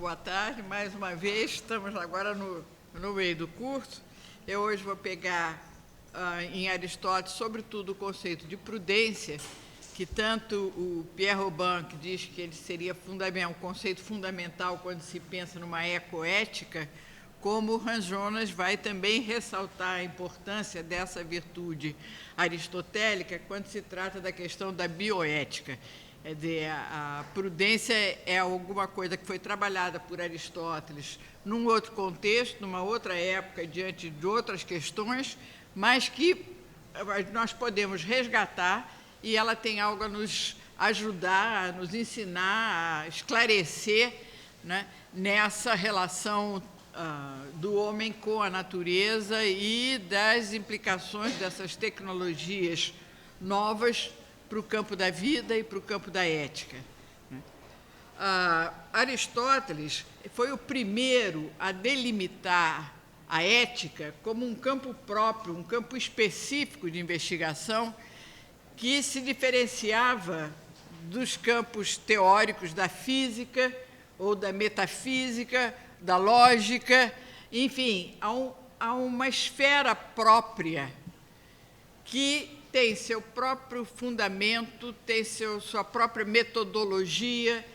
boa tarde. Mais uma vez, estamos agora no meio do curso. Eu hoje vou pegar em Aristóteles, sobretudo, o conceito de prudência, que tanto o Pierre Robin, que diz que ele seria um conceito fundamental quando se pensa numa ecoética, como o Hans Jonas vai também ressaltar a importância dessa virtude aristotélica quando se trata da questão da bioética. Quer dizer, a prudência é alguma coisa que foi trabalhada por Aristóteles num outro contexto, numa outra época, diante de outras questões, mas que nós podemos resgatar e ela tem algo a nos ajudar, a nos ensinar, a esclarecer, né, nessa relação do homem com a natureza e das implicações dessas tecnologias novas para o campo da vida e para o campo da ética. Aristóteles foi o primeiro a delimitar a ética como um campo próprio, um campo específico de investigação que se diferenciava dos campos teóricos da física ou da metafísica, da lógica, enfim, há uma esfera própria que tem seu próprio fundamento, tem sua própria metodologia,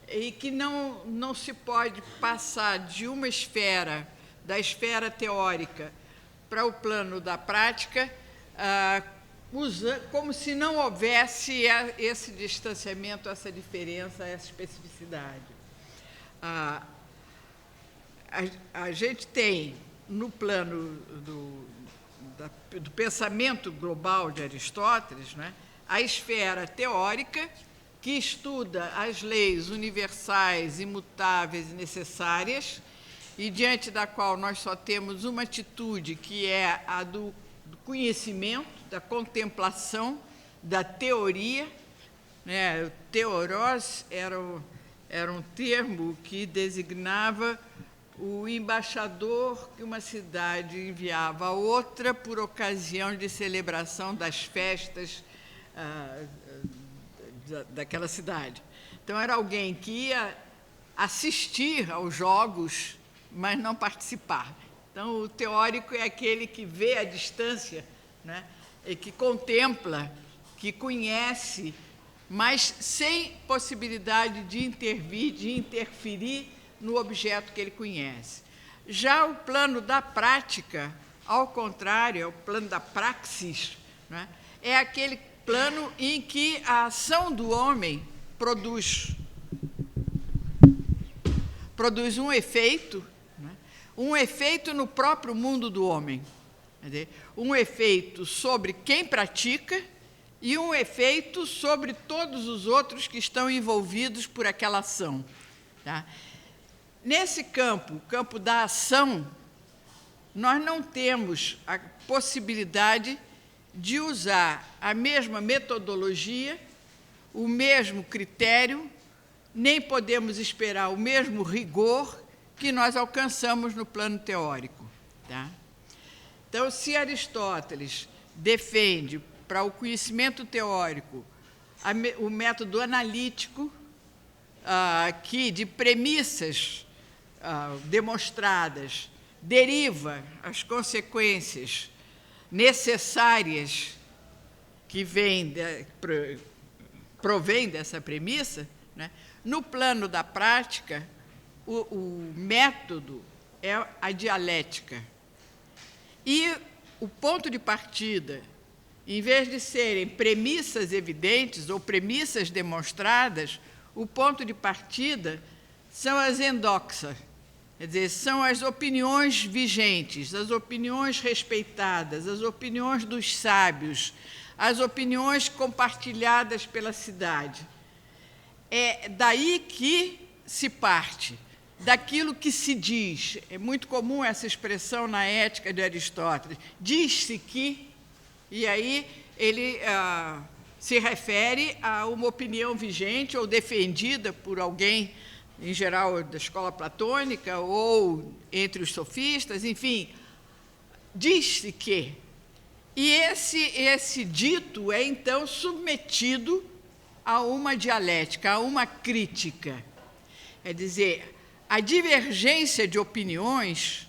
e que não se pode passar de uma esfera, da esfera teórica, para o plano da prática, como se não houvesse esse distanciamento, essa diferença, essa especificidade. A gente tem, no plano do pensamento global de Aristóteles, né, a esfera teórica, que estuda as leis universais, imutáveis e necessárias, e diante da qual nós só temos uma atitude, que é a do conhecimento, da contemplação, da teoria, né? O theoros era um termo que designava o embaixador que uma cidade enviava a outra por ocasião de celebração das festas daquela cidade. Então, era alguém que ia assistir aos jogos, mas não participar. Então, o teórico é aquele que vê à distância, né, e que contempla, que conhece, mas sem possibilidade de intervir, de interferir no objeto que ele conhece. Já o plano da prática, ao contrário, é o plano da praxis, né, é aquele plano em que a ação do homem produz um efeito, né, um efeito no próprio mundo do homem, quer dizer, um efeito sobre quem pratica e um efeito sobre todos os outros que estão envolvidos por aquela ação. Tá? Nesse campo, o campo da ação, nós não temos a possibilidade de usar a mesma metodologia, o mesmo critério, nem podemos esperar o mesmo rigor que nós alcançamos no plano teórico. Tá? Então, se Aristóteles defende para o conhecimento teórico o método analítico, que de premissas demonstradas deriva as consequências necessárias que provém dessa premissa, né? No plano da prática, o método é a dialética. E o ponto de partida, em vez de serem premissas evidentes ou premissas demonstradas, o ponto de partida são as endoxas, quer dizer, são as opiniões vigentes, as opiniões respeitadas, as opiniões dos sábios, as opiniões compartilhadas pela cidade. É daí que se parte, daquilo que se diz. É muito comum essa expressão na ética de Aristóteles. Diz-se que, e aí ele se refere a uma opinião vigente ou defendida por alguém, em geral da escola platônica, ou entre os sofistas, enfim, diz-se que. E esse dito é, então, submetido a uma dialética, a uma crítica. É dizer, a divergência de opiniões,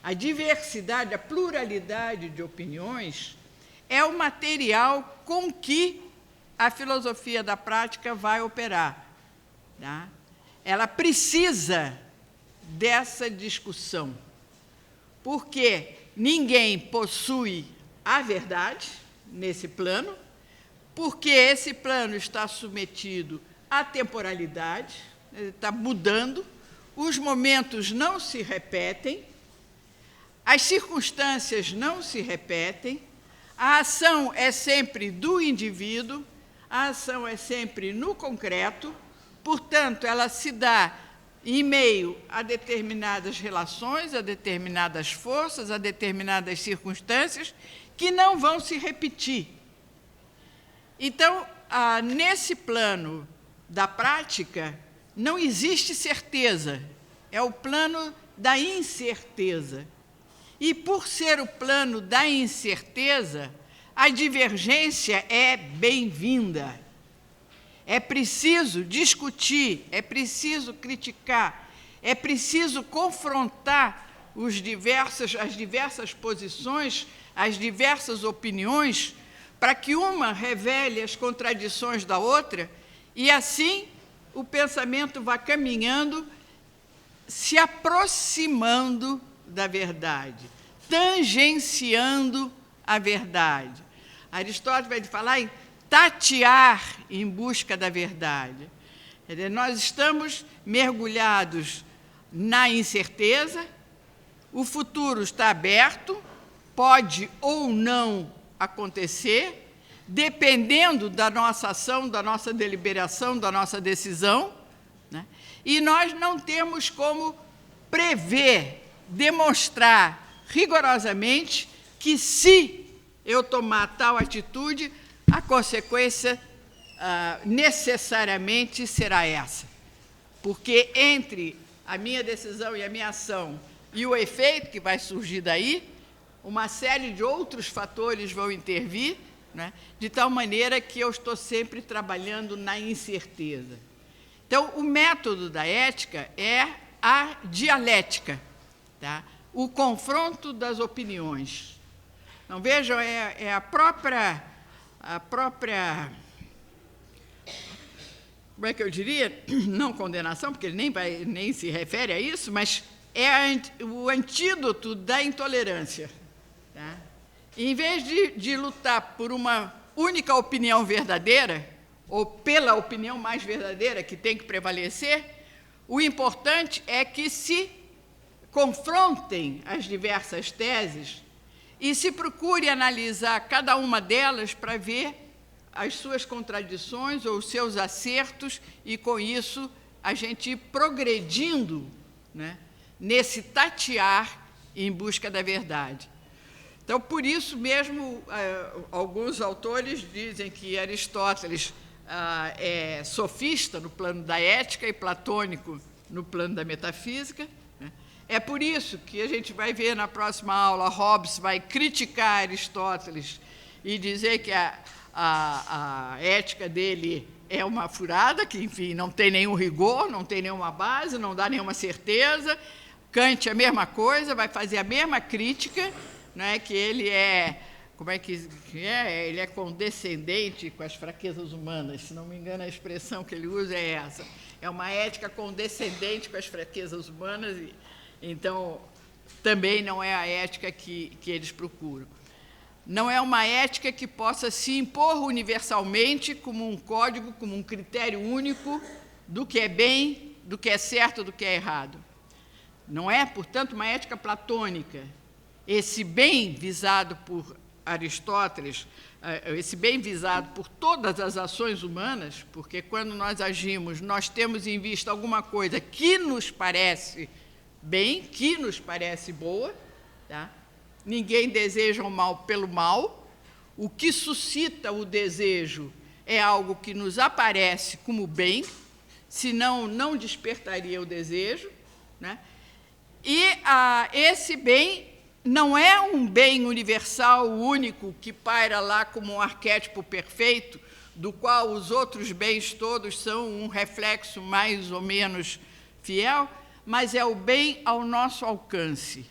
a diversidade, a pluralidade de opiniões, é o material com que a filosofia da prática vai operar. Tá? Ela precisa dessa discussão, porque ninguém possui a verdade nesse plano, porque esse plano está submetido à temporalidade, está mudando, os momentos não se repetem, as circunstâncias não se repetem, a ação é sempre do indivíduo, a ação é sempre no concreto, portanto, ela se dá em meio a determinadas relações, a determinadas forças, a determinadas circunstâncias que não vão se repetir. Então, nesse plano da prática, não existe certeza, é o plano da incerteza. E, por ser o plano da incerteza, a divergência é bem-vinda. É preciso discutir, é preciso criticar, é preciso confrontar as diversas posições, as diversas opiniões, para que uma revele as contradições da outra, e assim o pensamento vá caminhando, se aproximando da verdade, tangenciando a verdade. Aristóteles vai falar em tatear em busca da verdade. Quer dizer, nós estamos mergulhados na incerteza, o futuro está aberto, pode ou não acontecer, dependendo da nossa ação, da nossa deliberação, da nossa decisão, né? E nós não temos como prever, demonstrar rigorosamente que, se eu tomar tal atitude, a consequência necessariamente será essa. Porque entre a minha decisão e a minha ação e o efeito que vai surgir daí, uma série de outros fatores vão intervir, né, de tal maneira que eu estou sempre trabalhando na incerteza. Então, o método da ética é a dialética, tá? O confronto das opiniões. Então, vejam, é a própria, como é que eu diria? Não condenação, porque ele nem se refere a isso, mas é o antídoto da intolerância. Tá? Em vez de lutar por uma única opinião verdadeira, ou pela opinião mais verdadeira que tem que prevalecer, o importante é que se confrontem as diversas teses e se procure analisar cada uma delas para ver as suas contradições ou os seus acertos, e, com isso, a gente ir progredindo, né, nesse tatear em busca da verdade. Então, por isso mesmo, alguns autores dizem que Aristóteles é sofista no plano da ética e platônico no plano da metafísica. É por isso que a gente vai ver na próxima aula, Hobbes vai criticar Aristóteles e dizer que a ética dele é uma furada, que, enfim, não tem nenhum rigor, não tem nenhuma base, não dá nenhuma certeza. Kant, a mesma coisa, vai fazer a mesma crítica, né, que ele é, como é que é? Ele é condescendente com as fraquezas humanas, se não me engano, a expressão que ele usa é essa. É uma ética condescendente com as fraquezas humanas, e, então, também não é a ética que eles procuram. Não é uma ética que possa se impor universalmente como um código, como um critério único do que é bem, do que é certo, do que é errado. Não é, portanto, uma ética platônica. Esse bem visado por Aristóteles, esse bem visado por todas as ações humanas, porque quando nós agimos, nós temos em vista alguma coisa que nos parece bem, que nos parece boa, tá? Ninguém deseja o mal pelo mal. O que suscita o desejo é algo que nos aparece como bem, senão não despertaria o desejo, né? E esse bem não é um bem universal, único, que paira lá como um arquétipo perfeito, do qual os outros bens todos são um reflexo mais ou menos fiel, mas é o bem ao nosso alcance.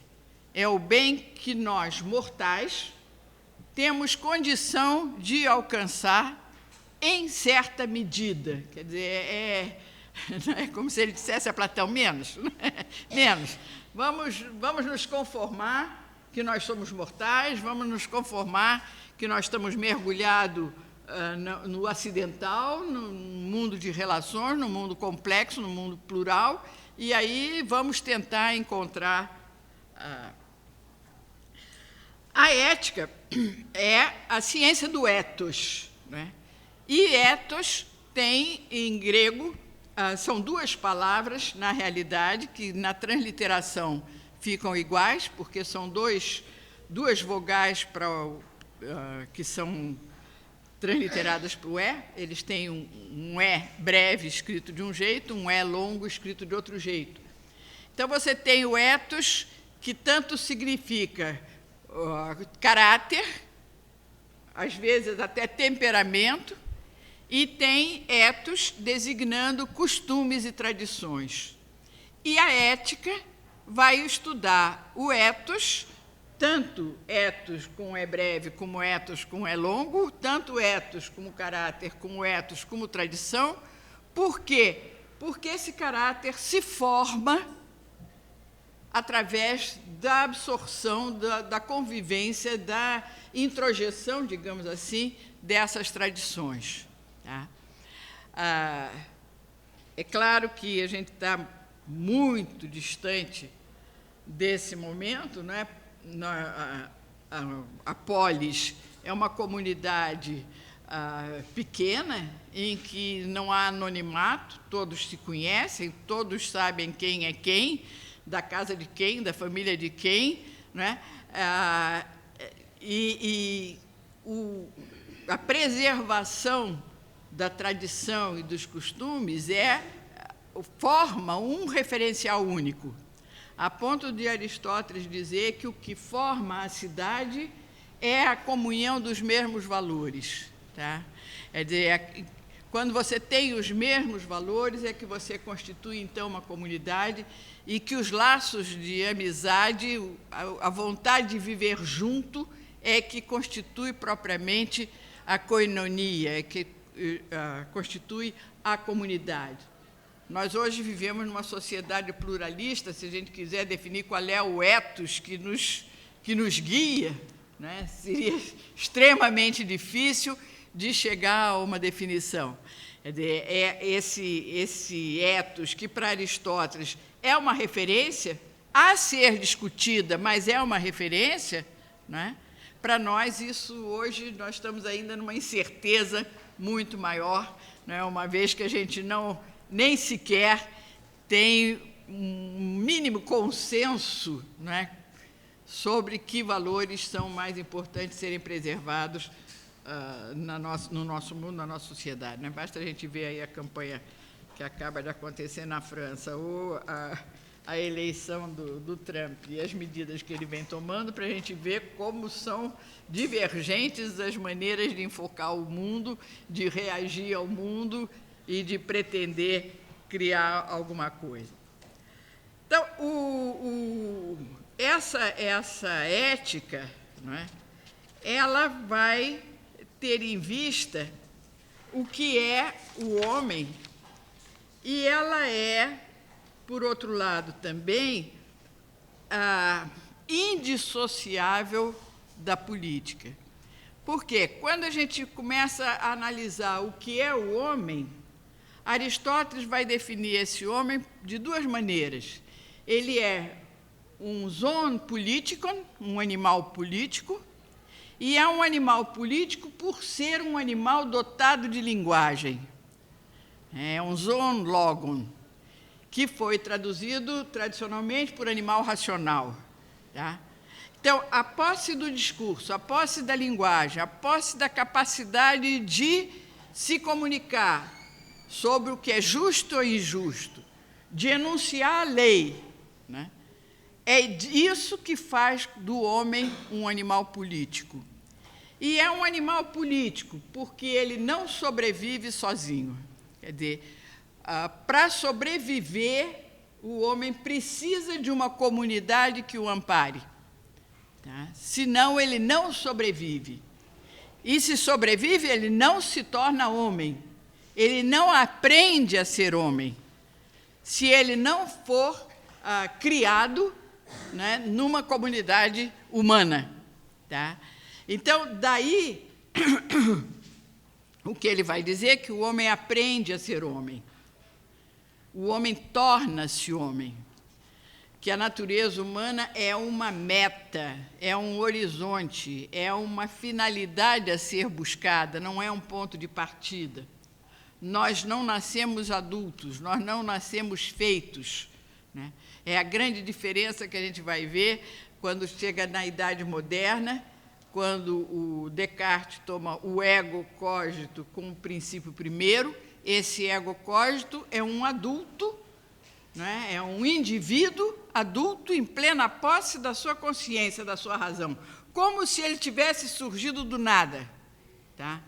É o bem que nós, mortais, temos condição de alcançar em certa medida. Quer dizer, não é como se ele dissesse a Platão, menos. Menos. Vamos nos conformar que nós somos mortais, vamos nos conformar que nós estamos mergulhados no acidental, no mundo de relações, no mundo complexo, no mundo plural, e aí vamos tentar encontrar... A ética é a ciência do ethos, né? E ethos tem, em grego, são duas palavras, na realidade, que na transliteração ficam iguais, porque são duas vogais que são transliteradas para o E. Eles têm um E breve escrito de um jeito, um E longo escrito de outro jeito. Então, você tem o ethos, que tanto significa caráter, às vezes até temperamento, e tem ethos designando costumes e tradições. E a ética vai estudar o ethos, tanto ethos com E breve como ethos com E longo, tanto ethos como caráter, como ethos como tradição. Por quê? Porque esse caráter se forma através da absorção, da convivência, da introjeção, digamos assim, dessas tradições. Tá? É claro que a gente está muito distante desse momento, né? A polis é uma comunidade pequena, em que não há anonimato, todos se conhecem, todos sabem quem é quem, da casa de quem, da família de quem, né? A preservação da tradição e dos costumes forma um referencial único, a ponto de Aristóteles dizer que o que forma a cidade é a comunhão dos mesmos valores. Tá? Quer dizer, quando você tem os mesmos valores, é que você constitui, então, uma comunidade, e que os laços de amizade, a vontade de viver junto, é que constitui propriamente a koinonia, é que constitui a comunidade. Nós hoje vivemos numa sociedade pluralista, se a gente quiser definir qual é o ethos que nos guia, né, seria extremamente difícil de chegar a uma definição. Esse ethos, que para Aristóteles é uma referência a ser discutida, mas é uma referência, né? Para nós, isso hoje, nós estamos ainda numa incerteza muito maior, né? Uma vez que a gente nem sequer tem um mínimo consenso, né, sobre que valores são mais importantes serem preservados no nosso mundo, na nossa sociedade. Né? Basta a gente ver aí a campanha que acaba de acontecer na França, ou a eleição do Trump e as medidas que ele vem tomando, para a gente ver como são divergentes as maneiras de enfocar o mundo, de reagir ao mundo e de pretender criar alguma coisa. Então, essa ética, não é, ela vai ter em vista o que é o homem, e ela é, por outro lado, também indissociável da política. Porque quando a gente começa a analisar o que é o homem, Aristóteles vai definir esse homem de duas maneiras. Ele é um zoon politikon, um animal político, e é um animal político por ser um animal dotado de linguagem. É um zoon logon, que foi traduzido tradicionalmente por animal racional. Tá? Então, a posse do discurso, a posse da linguagem, a posse da capacidade de se comunicar sobre o que é justo ou injusto, de enunciar a lei, né? É isso que faz do homem um animal político. E é um animal político porque ele não sobrevive sozinho. Quer dizer, para sobreviver, o homem precisa de uma comunidade que o ampare. Tá? Senão, ele não sobrevive. E se sobrevive, ele não se torna homem. Ele não aprende a ser homem. Se ele não for criado, né, numa comunidade humana. Tá? Então, daí, o que ele vai dizer é que o homem aprende a ser homem. O homem torna-se homem. Que a natureza humana é uma meta, é um horizonte, é uma finalidade a ser buscada, não é um ponto de partida. Nós não nascemos adultos, nós não nascemos feitos. Né? É a grande diferença que a gente vai ver quando chega na Idade Moderna, quando o Descartes toma o ego cogito como princípio primeiro. Esse ego cogito é um adulto, né? É um indivíduo adulto em plena posse da sua consciência, da sua razão, como se ele tivesse surgido do nada. Tá?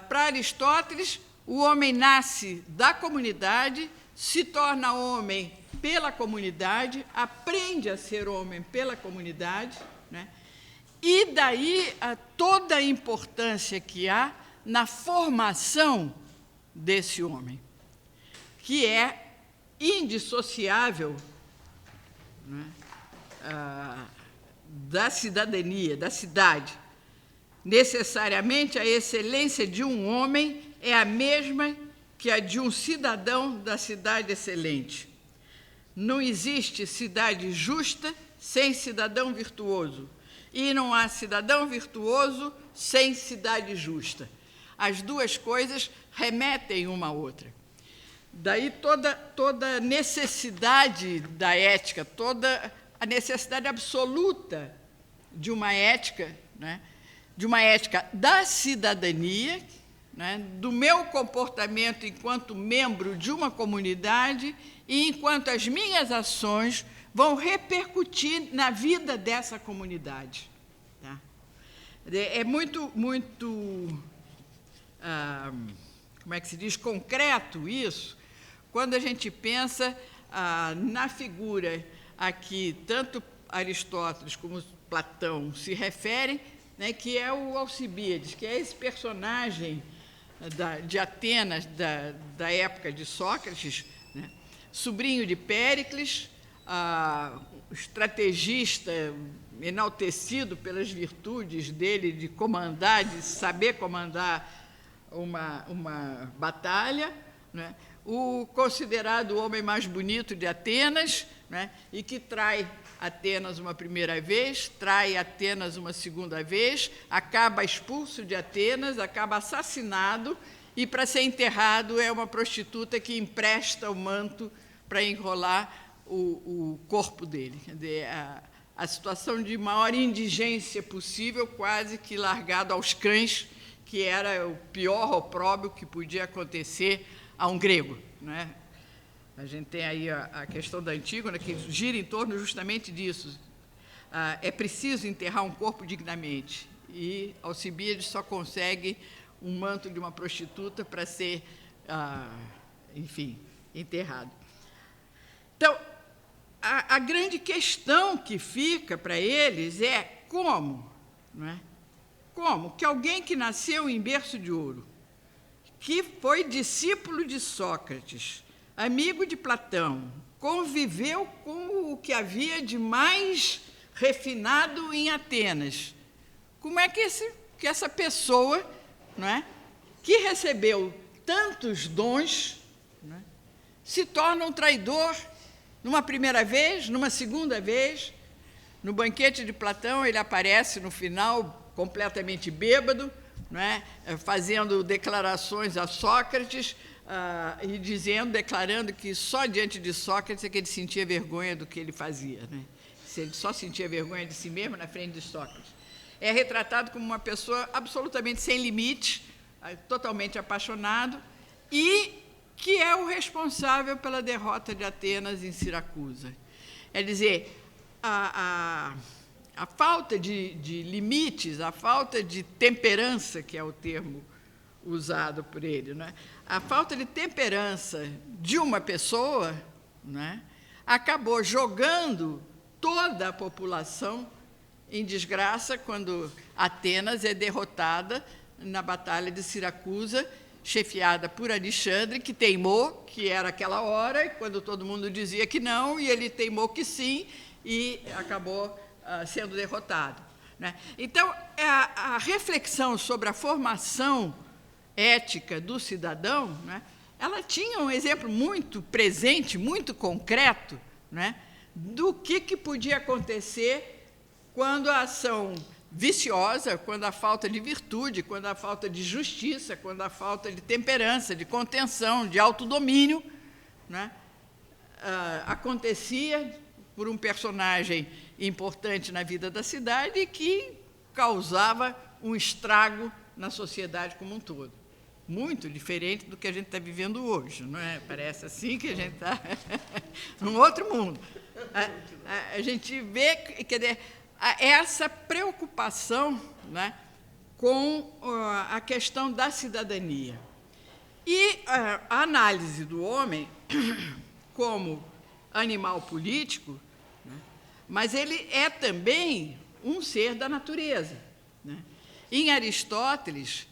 Para Aristóteles, o homem nasce da comunidade, se torna homem pela comunidade, aprende a ser homem pela comunidade, né? E daí toda a importância que há na formação desse homem, que é indissociável, né, da cidadania, da cidade. Necessariamente, a excelência de um homem é a mesma que a de um cidadão da cidade excelente. Não existe cidade justa sem cidadão virtuoso, e não há cidadão virtuoso sem cidade justa. As duas coisas remetem uma à outra. Daí toda a necessidade da ética, toda a necessidade absoluta de uma ética, né, de uma ética da cidadania, né, do meu comportamento enquanto membro de uma comunidade e enquanto as minhas ações vão repercutir na vida dessa comunidade. Tá? É muito, como é que se diz, concreto isso, quando a gente pensa na figura a que tanto Aristóteles como Platão se referem, né, que é o Alcibíades, que é esse personagem de Atenas, da época de Sócrates, né, sobrinho de Péricles, estrategista enaltecido pelas virtudes dele de comandar, de saber comandar uma batalha, né, o considerado homem mais bonito de Atenas, né, e que trai Atenas uma primeira vez, trai Atenas uma segunda vez, acaba expulso de Atenas, acaba assassinado, e, para ser enterrado, é uma prostituta que empresta o manto para enrolar o corpo dele. Quer dizer, a situação de maior indigência possível, quase que largado aos cães, que era o pior opróbrio que podia acontecer a um grego. Né? A gente tem aí a questão da Antígona, que gira em torno justamente disso. É preciso enterrar um corpo dignamente, e Alcibíades só consegue um manto de uma prostituta para ser, enfim, enterrado. Então, a grande questão que fica para eles é como, não é? Como que alguém que nasceu em berço de ouro, que foi discípulo de Sócrates, amigo de Platão, conviveu com o que havia de mais refinado em Atenas, como é que essa pessoa, não é, que recebeu tantos dons, não é, se torna um traidor numa primeira vez, numa segunda vez? No banquete de Platão, ele aparece no final completamente bêbado, não é, fazendo declarações a Sócrates, e declarando que só diante de Sócrates é que ele sentia vergonha do que ele fazia. Né? Se ele só sentia vergonha de si mesmo na frente de Sócrates. É retratado como uma pessoa absolutamente sem limite, totalmente apaixonado, e que é o responsável pela derrota de Atenas em Siracusa. É dizer, a falta de limites, a falta de temperança, que é o termo usado por ele, né? A falta de temperança de uma pessoa, né, acabou jogando toda a população em desgraça quando Atenas é derrotada na Batalha de Siracusa, chefiada por Alexandre, que teimou que era aquela hora, quando todo mundo dizia que não, e ele teimou que sim, e acabou sendo derrotado, né? Então, a reflexão sobre a formação ética do cidadão, né, ela tinha um exemplo muito presente, muito concreto, né, do que podia acontecer quando a ação viciosa, quando a falta de virtude, quando a falta de justiça, quando a falta de temperança, de contenção, de autodomínio, né, acontecia por um personagem importante na vida da cidade e que causava um estrago na sociedade como um todo. Muito diferente do que a gente está vivendo hoje, não é? Parece assim que a gente está num outro mundo. A gente vê, quer dizer, essa preocupação, né, com a questão da cidadania. E a análise do homem como animal político, né, mas ele é também um ser da natureza, né? Em Aristóteles,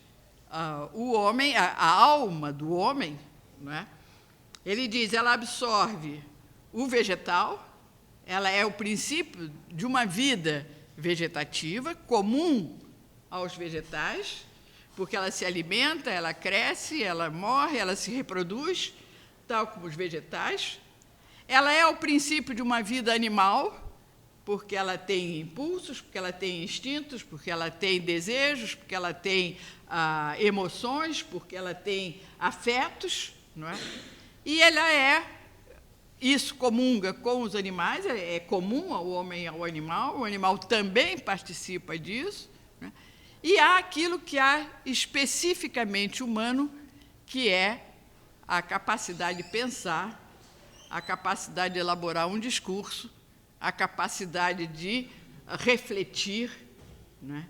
o homem, a alma do homem, né, ele diz, ela absorve o vegetal, ela é o princípio de uma vida vegetativa, comum aos vegetais, porque ela se alimenta, ela cresce, ela morre, ela se reproduz, tal como os vegetais. Ela é o princípio de uma vida animal, porque ela tem impulsos, porque ela tem instintos, porque ela tem desejos, porque ela tem emoções, porque ela tem afetos, não é? E ela isso comunga com os animais, é comum ao homem e ao animal, o animal também participa disso, né? E há aquilo que há especificamente humano, que é a capacidade de pensar, a capacidade de elaborar um discurso, a capacidade de refletir, né?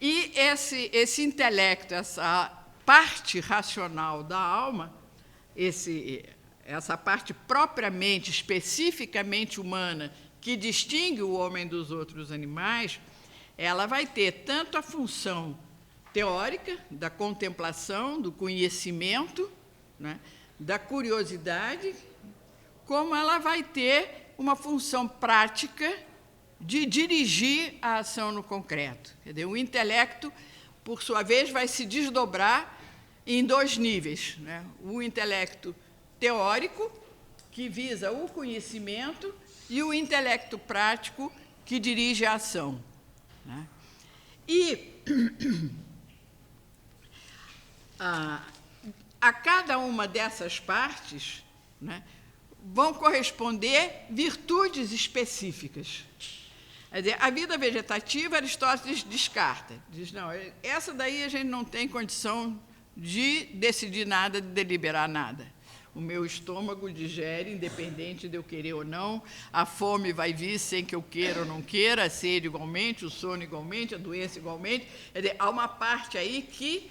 E esse intelecto, essa parte racional da alma, essa parte propriamente, especificamente humana, que distingue o homem dos outros animais, ela vai ter tanto a função teórica, da contemplação, do conhecimento, né, da curiosidade, como ela vai ter uma função prática de dirigir a ação no concreto. Quer dizer, o intelecto, por sua vez, vai se desdobrar em dois níveis, né? O intelecto teórico, que visa o conhecimento, e o intelecto prático, que dirige a ação, né? E a cada uma dessas partes, né, vão corresponder virtudes específicas. Quer dizer, a vida vegetativa, Aristóteles descarta. Diz, não, essa daí a gente não tem condição de decidir nada, de deliberar nada. O meu estômago digere, independente de eu querer ou não, a fome vai vir sem que eu queira ou não queira, a sede igualmente, o sono igualmente, a doença igualmente. Quer dizer, há uma parte aí que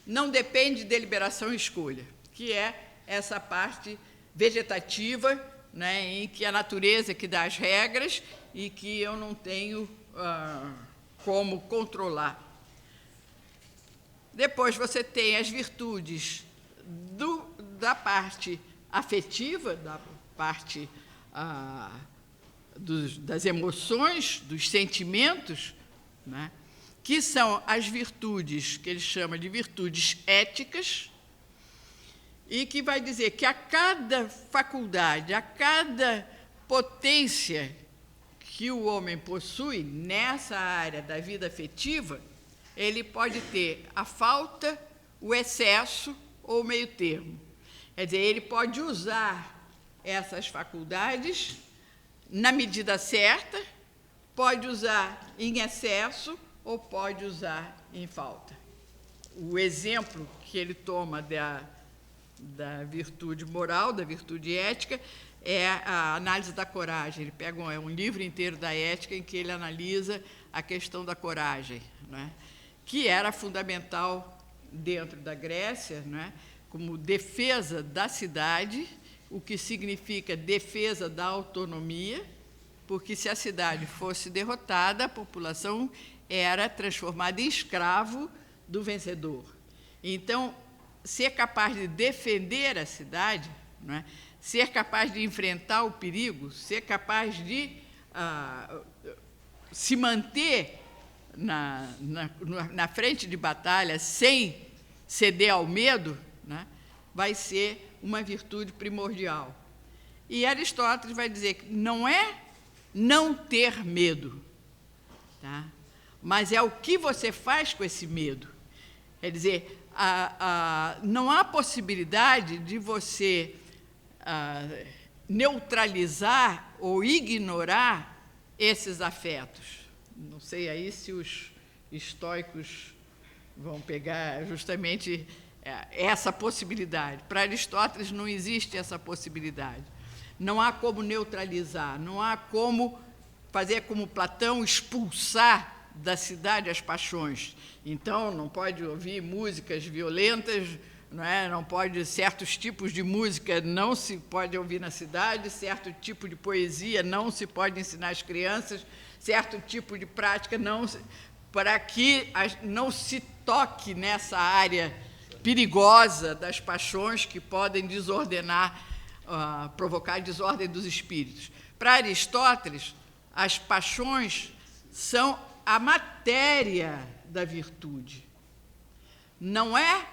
não depende de deliberação e escolha, que é essa parte vegetativa, né, em que a natureza que dá as regras e que eu não tenho como controlar. Depois você tem as virtudes da parte afetiva, da parte das emoções, dos sentimentos, né, que são as virtudes que ele chama de virtudes éticas, e que vai dizer que a cada faculdade, a cada potência que o homem possui nessa área da vida afetiva, ele pode ter a falta, o excesso ou o meio termo. Quer dizer, ele pode usar essas faculdades na medida certa, pode usar em excesso ou pode usar em falta. O exemplo que ele toma da virtude moral, da virtude ética, é a análise da coragem. Ele pega um livro inteiro da ética em que ele analisa a questão da coragem, né, que era fundamental dentro da Grécia, né, como defesa da cidade, o que significa defesa da autonomia, porque se a cidade fosse derrotada, a população era transformada em escravo do vencedor. Então, ser capaz de defender a cidade, não é? Ser capaz de enfrentar o perigo, ser capaz de se manter na frente de batalha sem ceder ao medo, né, vai ser uma virtude primordial. E Aristóteles vai dizer que não é não ter medo, tá? Mas é o que você faz com esse medo. Quer dizer, não há possibilidade de você neutralizar ou ignorar esses afetos. Não sei aí se os estoicos vão pegar justamente essa possibilidade. Para Aristóteles não existe essa possibilidade. Não há como neutralizar, não há como fazer como Platão, expulsar da cidade as paixões. Então, não pode ouvir músicas violentas, não pode, certos tipos de música não se pode ouvir na cidade, certo tipo de poesia não se pode ensinar às crianças, certo tipo de prática para que não se toque nessa área perigosa das paixões que podem desordenar, provocar desordem dos espíritos. Para Aristóteles, as paixões são a matéria da virtude. Não é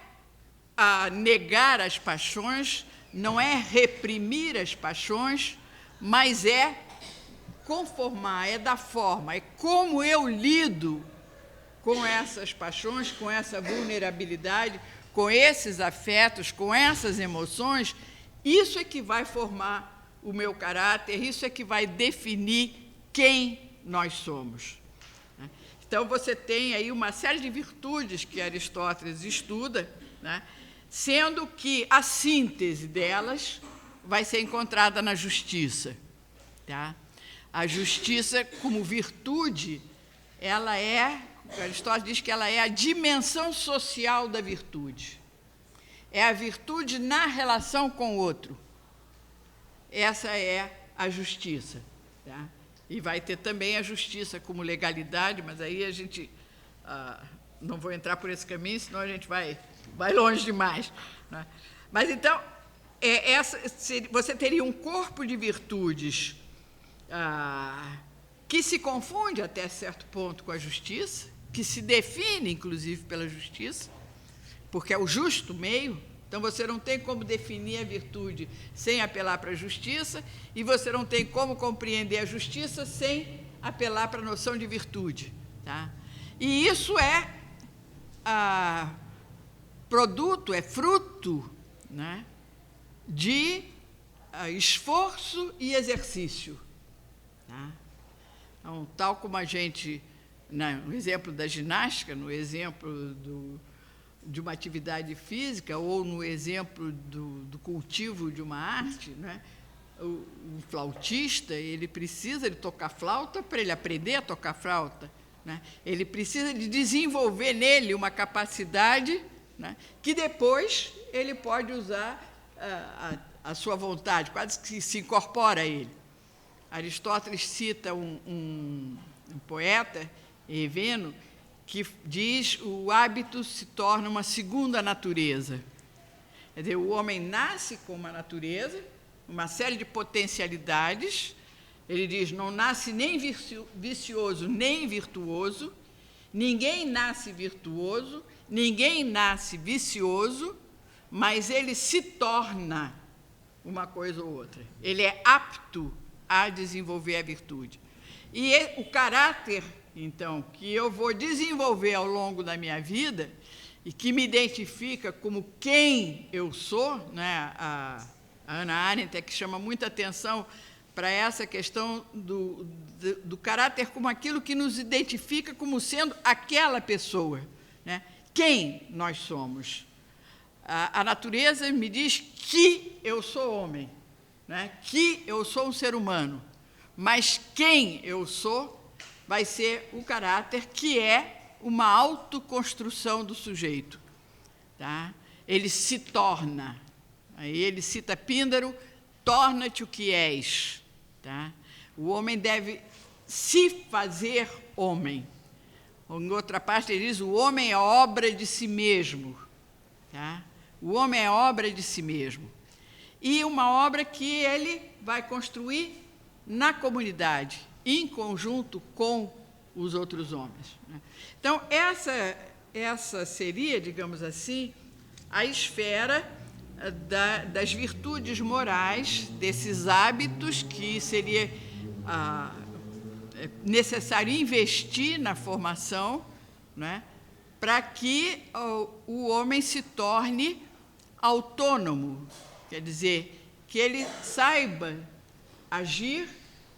negar as paixões, não é reprimir as paixões, mas é conformar, é dar forma, é como eu lido com essas paixões, com essa vulnerabilidade, com esses afetos, com essas emoções. Isso é que vai formar o meu caráter, isso é que vai definir quem nós somos. Então, você tem aí uma série de virtudes que Aristóteles estuda, né, sendo que a síntese delas vai ser encontrada na justiça. Tá? A justiça, como virtude, Aristóteles diz que ela é a dimensão social da virtude. É a virtude na relação com o outro. Essa é a justiça. Tá? E vai ter também a justiça como legalidade, mas aí a gente não vou entrar por esse caminho, senão a gente vai longe demais. Né? Mas, então, você teria um corpo de virtudes que se confunde até certo ponto com a justiça, que se define, inclusive, pela justiça, porque é o justo meio. Então, você não tem como definir a virtude sem apelar para a justiça, e você não tem como compreender a justiça sem apelar para a noção de virtude. Tá? E isso é produto, é fruto, né, de esforço e exercício. Tá? Então, tal como a gente, no exemplo da ginástica, no exemplo de uma atividade física, ou no exemplo do cultivo de uma arte, né, o flautista, ele precisa de tocar flauta para ele aprender a tocar flauta. Né? Ele precisa de desenvolver nele uma capacidade, né, que depois ele pode usar a sua vontade, quase que se incorpora a ele. Aristóteles cita um poeta, Eveno, que diz: o hábito se torna uma segunda natureza. Quer dizer, o homem nasce com uma natureza, uma série de potencialidades. Ele diz: não nasce nem vicioso nem virtuoso, ninguém nasce virtuoso, ninguém nasce vicioso, mas ele se torna uma coisa ou outra. Ele é apto a desenvolver a virtude. E o caráter, então, que eu vou desenvolver ao longo da minha vida e que me identifica como quem eu sou, né? A Hannah Arendt é que chama muita atenção para essa questão do caráter como aquilo que nos identifica como sendo aquela pessoa, né? Quem nós somos. A natureza me diz que eu sou homem, né? Que eu sou um ser humano, mas quem eu sou vai ser o caráter, que é uma autoconstrução do sujeito. Tá? Ele se torna. Aí ele cita Píndaro, torna-te o que és. Tá? O homem deve se fazer homem. Em outra parte, ele diz, o homem é obra de si mesmo. Tá? O homem é obra de si mesmo. E uma obra que ele vai construir na comunidade, em conjunto com os outros homens. Então, essa seria, digamos assim, a esfera das virtudes morais, desses hábitos que seria necessário investir na formação, né, para que o homem se torne autônomo, quer dizer, que ele saiba agir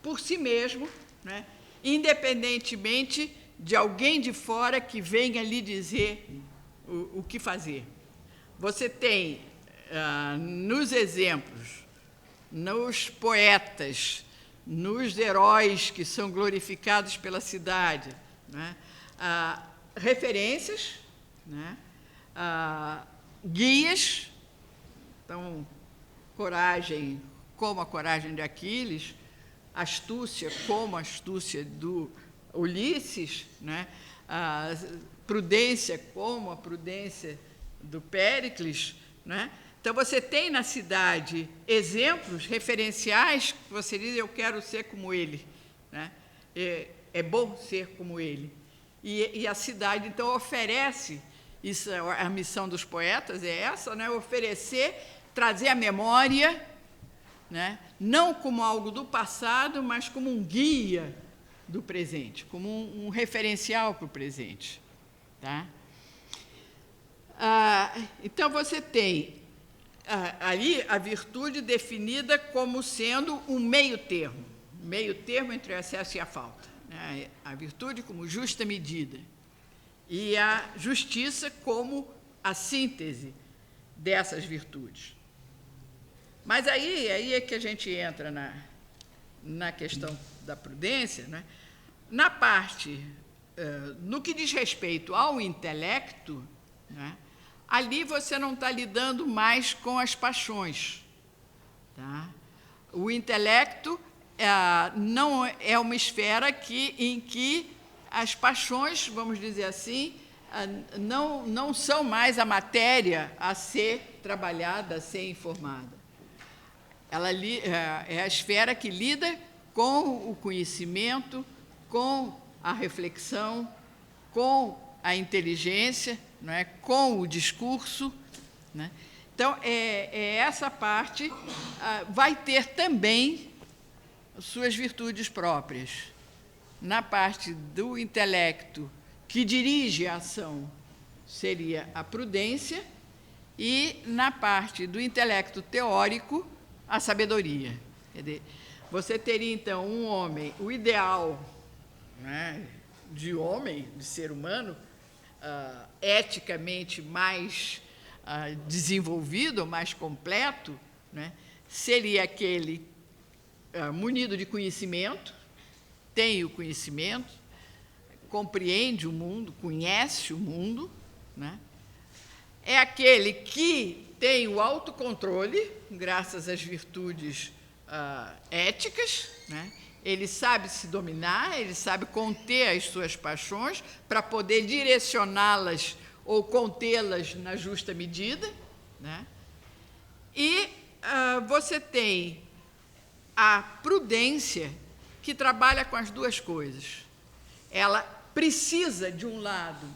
por si mesmo, né, independentemente de alguém de fora que venha lhe dizer o que fazer. Você tem, nos exemplos, nos poetas, nos heróis que são glorificados pela cidade, né, referências, né, guias, então, coragem como a coragem de Aquiles, astúcia como a astúcia do Ulisses, né, prudência como a prudência do Péricles, né? Então, você tem na cidade exemplos referenciais que você diz, eu quero ser como ele. Né? É bom ser como ele. E a cidade, então, oferece, isso, a missão dos poetas é essa, né? Oferecer, trazer a memória, né? Não como algo do passado, mas como um guia do presente, como um referencial para o presente. Tá? Então, você tem ali a virtude definida como sendo um meio termo entre o excesso e a falta. Né? A virtude como justa medida e a justiça como a síntese dessas virtudes. Mas aí é que a gente entra na questão da prudência, né? Na parte, no que diz respeito ao intelecto, né? Ali você não está lidando mais com as paixões. Tá? O intelecto não é uma esfera em que as paixões, vamos dizer assim, não são mais a matéria a ser trabalhada, a ser informada. Ela é a esfera que lida com o conhecimento, com a reflexão, com a inteligência, não é? Com o discurso. Né? Então, essa parte vai ter também suas virtudes próprias. Na parte do intelecto que dirige a ação seria a prudência, e na parte do intelecto teórico, a sabedoria. Quer dizer, você teria, então, um homem, o ideal, né, de homem, de ser humano, eticamente mais desenvolvido, mais completo, né, seria aquele munido de conhecimento, tem o conhecimento, compreende o mundo, conhece o mundo, né, é aquele que tem o autocontrole, graças às virtudes éticas, né, ele sabe se dominar, ele sabe conter as suas paixões para poder direcioná-las ou contê-las na justa medida. Né? E você tem a prudência, que trabalha com as duas coisas. Ela precisa, de um lado,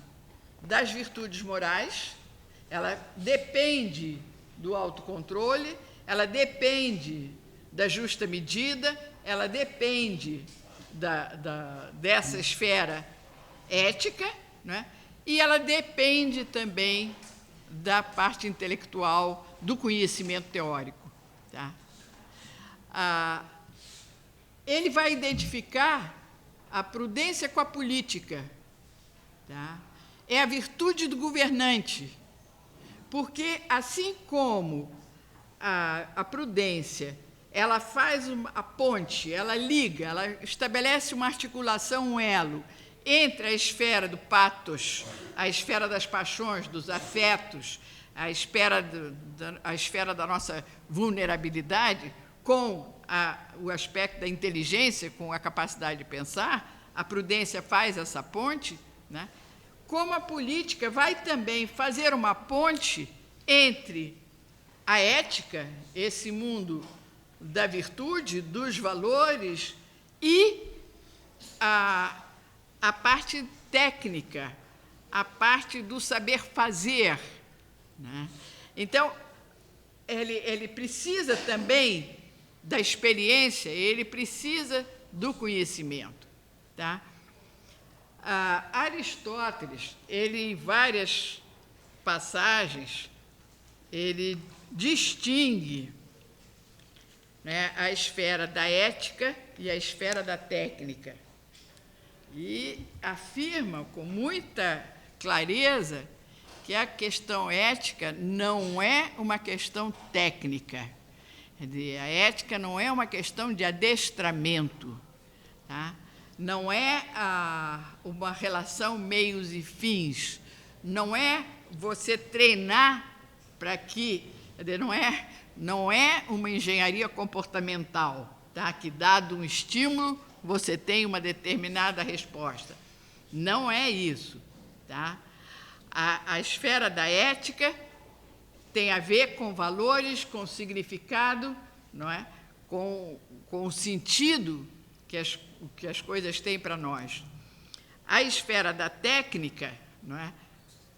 das virtudes morais, ela depende do autocontrole, ela depende da justa medida, ela depende dessa esfera ética, né? E ela depende também da parte intelectual, do conhecimento teórico. Tá? Ele vai identificar a prudência com a política. Tá? É a virtude do governante, porque, assim como a prudência ela faz a ponte, ela liga, ela estabelece uma articulação, um elo entre a esfera do pathos, a esfera das paixões, dos afetos, a esfera da nossa vulnerabilidade, com o aspecto da inteligência, com a capacidade de pensar, a prudência faz essa ponte, né? Como a política vai também fazer uma ponte entre a ética, esse mundo da virtude, dos valores, e a parte técnica, a parte do saber fazer, né? Então, ele precisa também da experiência, ele precisa do conhecimento, tá? Aristóteles, ele, em várias passagens, ele distingue, né, a esfera da ética e a esfera da técnica. E afirma com muita clareza que a questão ética não é uma questão técnica. Quer dizer, a ética não é uma questão de adestramento, tá? Não é uma relação meios e fins, não é você treinar para que... Quer dizer, não é uma engenharia comportamental, tá? Que, dado um estímulo, você tem uma determinada resposta. Não é isso, tá? A esfera da ética tem a ver com valores, com significado, não é? Com o sentido que as coisas têm para nós. A esfera da técnica, não é?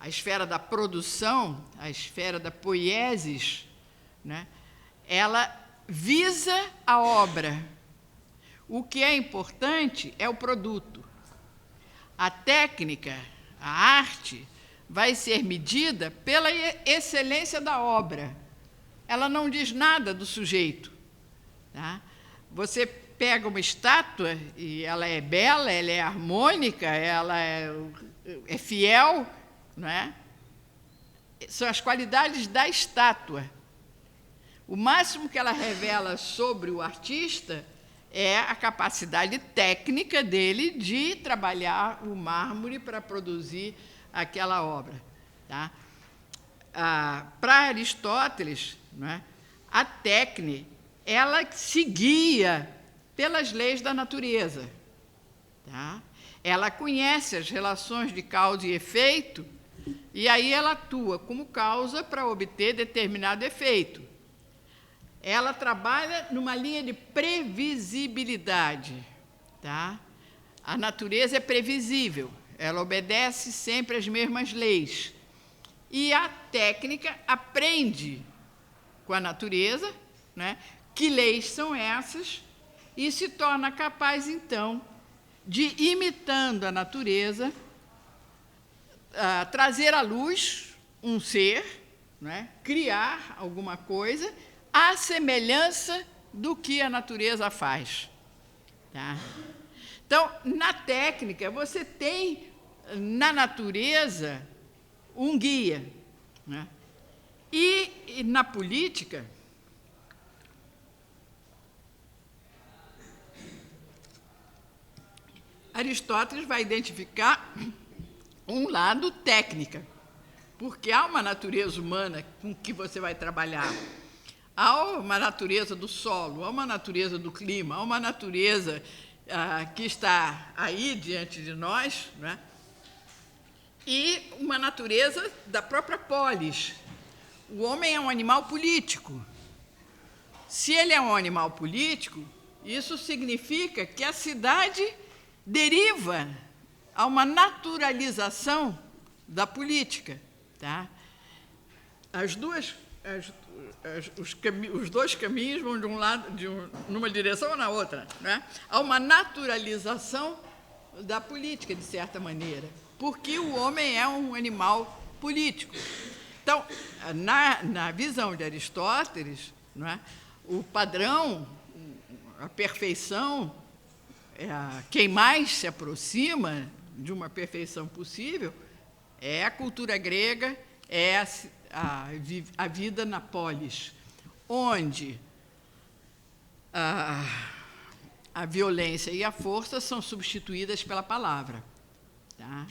A esfera da produção, a esfera da poiesis, né? Ela visa a obra. O que é importante é o produto. A técnica, a arte, vai ser medida pela excelência da obra. Ela não diz nada do sujeito, tá? Você pega uma estátua e ela é bela, ela é harmônica, ela é fiel, não é? São as qualidades da estátua. O máximo que ela revela sobre o artista é a capacidade técnica dele de trabalhar o mármore para produzir aquela obra, tá? Para Aristóteles, não é? A técnica, ela se guia pelas leis da natureza, tá? Ela conhece as relações de causa e efeito, e aí ela atua como causa para obter determinado efeito. Ela trabalha numa linha de previsibilidade, tá? A natureza é previsível, ela obedece sempre às mesmas leis. E a técnica aprende com a natureza, né, que leis são essas, e se torna capaz, então, de, imitando a natureza, trazer à luz um ser, né, criar alguma coisa à semelhança do que a natureza faz, tá? Então, na técnica, você tem na natureza um guia, né? E na política, Aristóteles vai identificar um lado técnica, porque há uma natureza humana com que você vai trabalhar. Há uma natureza do solo, há uma natureza do clima, há uma natureza que está aí diante de nós, né? E uma natureza da própria polis. O homem é um animal político. Se ele é um animal político, isso significa que a cidade deriva a uma naturalização da política, tá? Os dois caminhos vão de um lado, numa direção ou na outra, né? Há uma naturalização da política, de certa maneira, porque o homem é um animal político. Então, na visão de Aristóteles, não é? O padrão, a perfeição, quem mais se aproxima de uma perfeição possível é a cultura grega, é a vida na polis, onde a violência e a força são substituídas pela palavra, tá?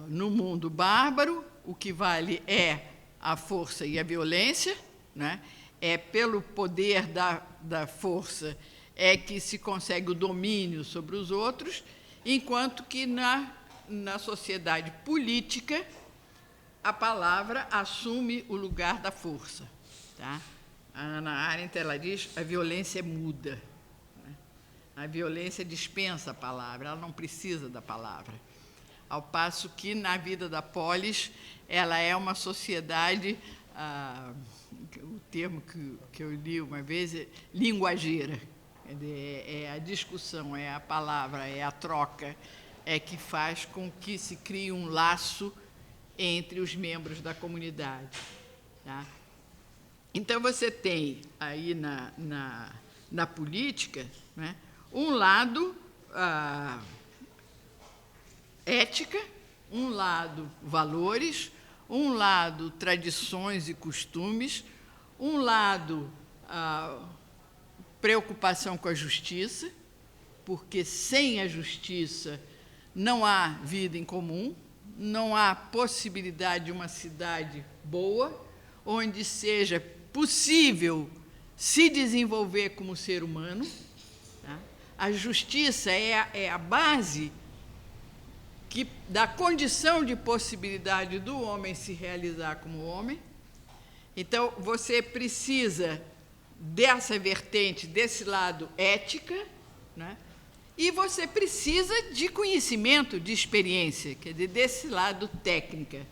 No mundo bárbaro, o que vale é a força e a violência, né? é pelo poder da força é que se consegue o domínio sobre os outros, enquanto que na sociedade política a palavra assume o lugar da força. Tá? A Hannah Arendt, ela diz, a violência é muda. Né? A violência dispensa a palavra, ela não precisa da palavra. Ao passo que, na vida da polis, ela é uma sociedade, o termo que eu li uma vez é linguageira. É a discussão, é a palavra, é a troca, é que faz com que se crie um laço entre os membros da comunidade. Tá? Então, você tem aí na política, né, um lado ética, um lado valores, um lado tradições e costumes, um lado preocupação com a justiça, porque sem a justiça não há vida em comum, não há possibilidade de uma cidade boa, onde seja possível se desenvolver como ser humano. Tá? A justiça é a base da condição de possibilidade do homem se realizar como homem. Então, você precisa dessa vertente, desse lado ética, né? E você precisa de conhecimento, de experiência, quer dizer, desse lado técnica.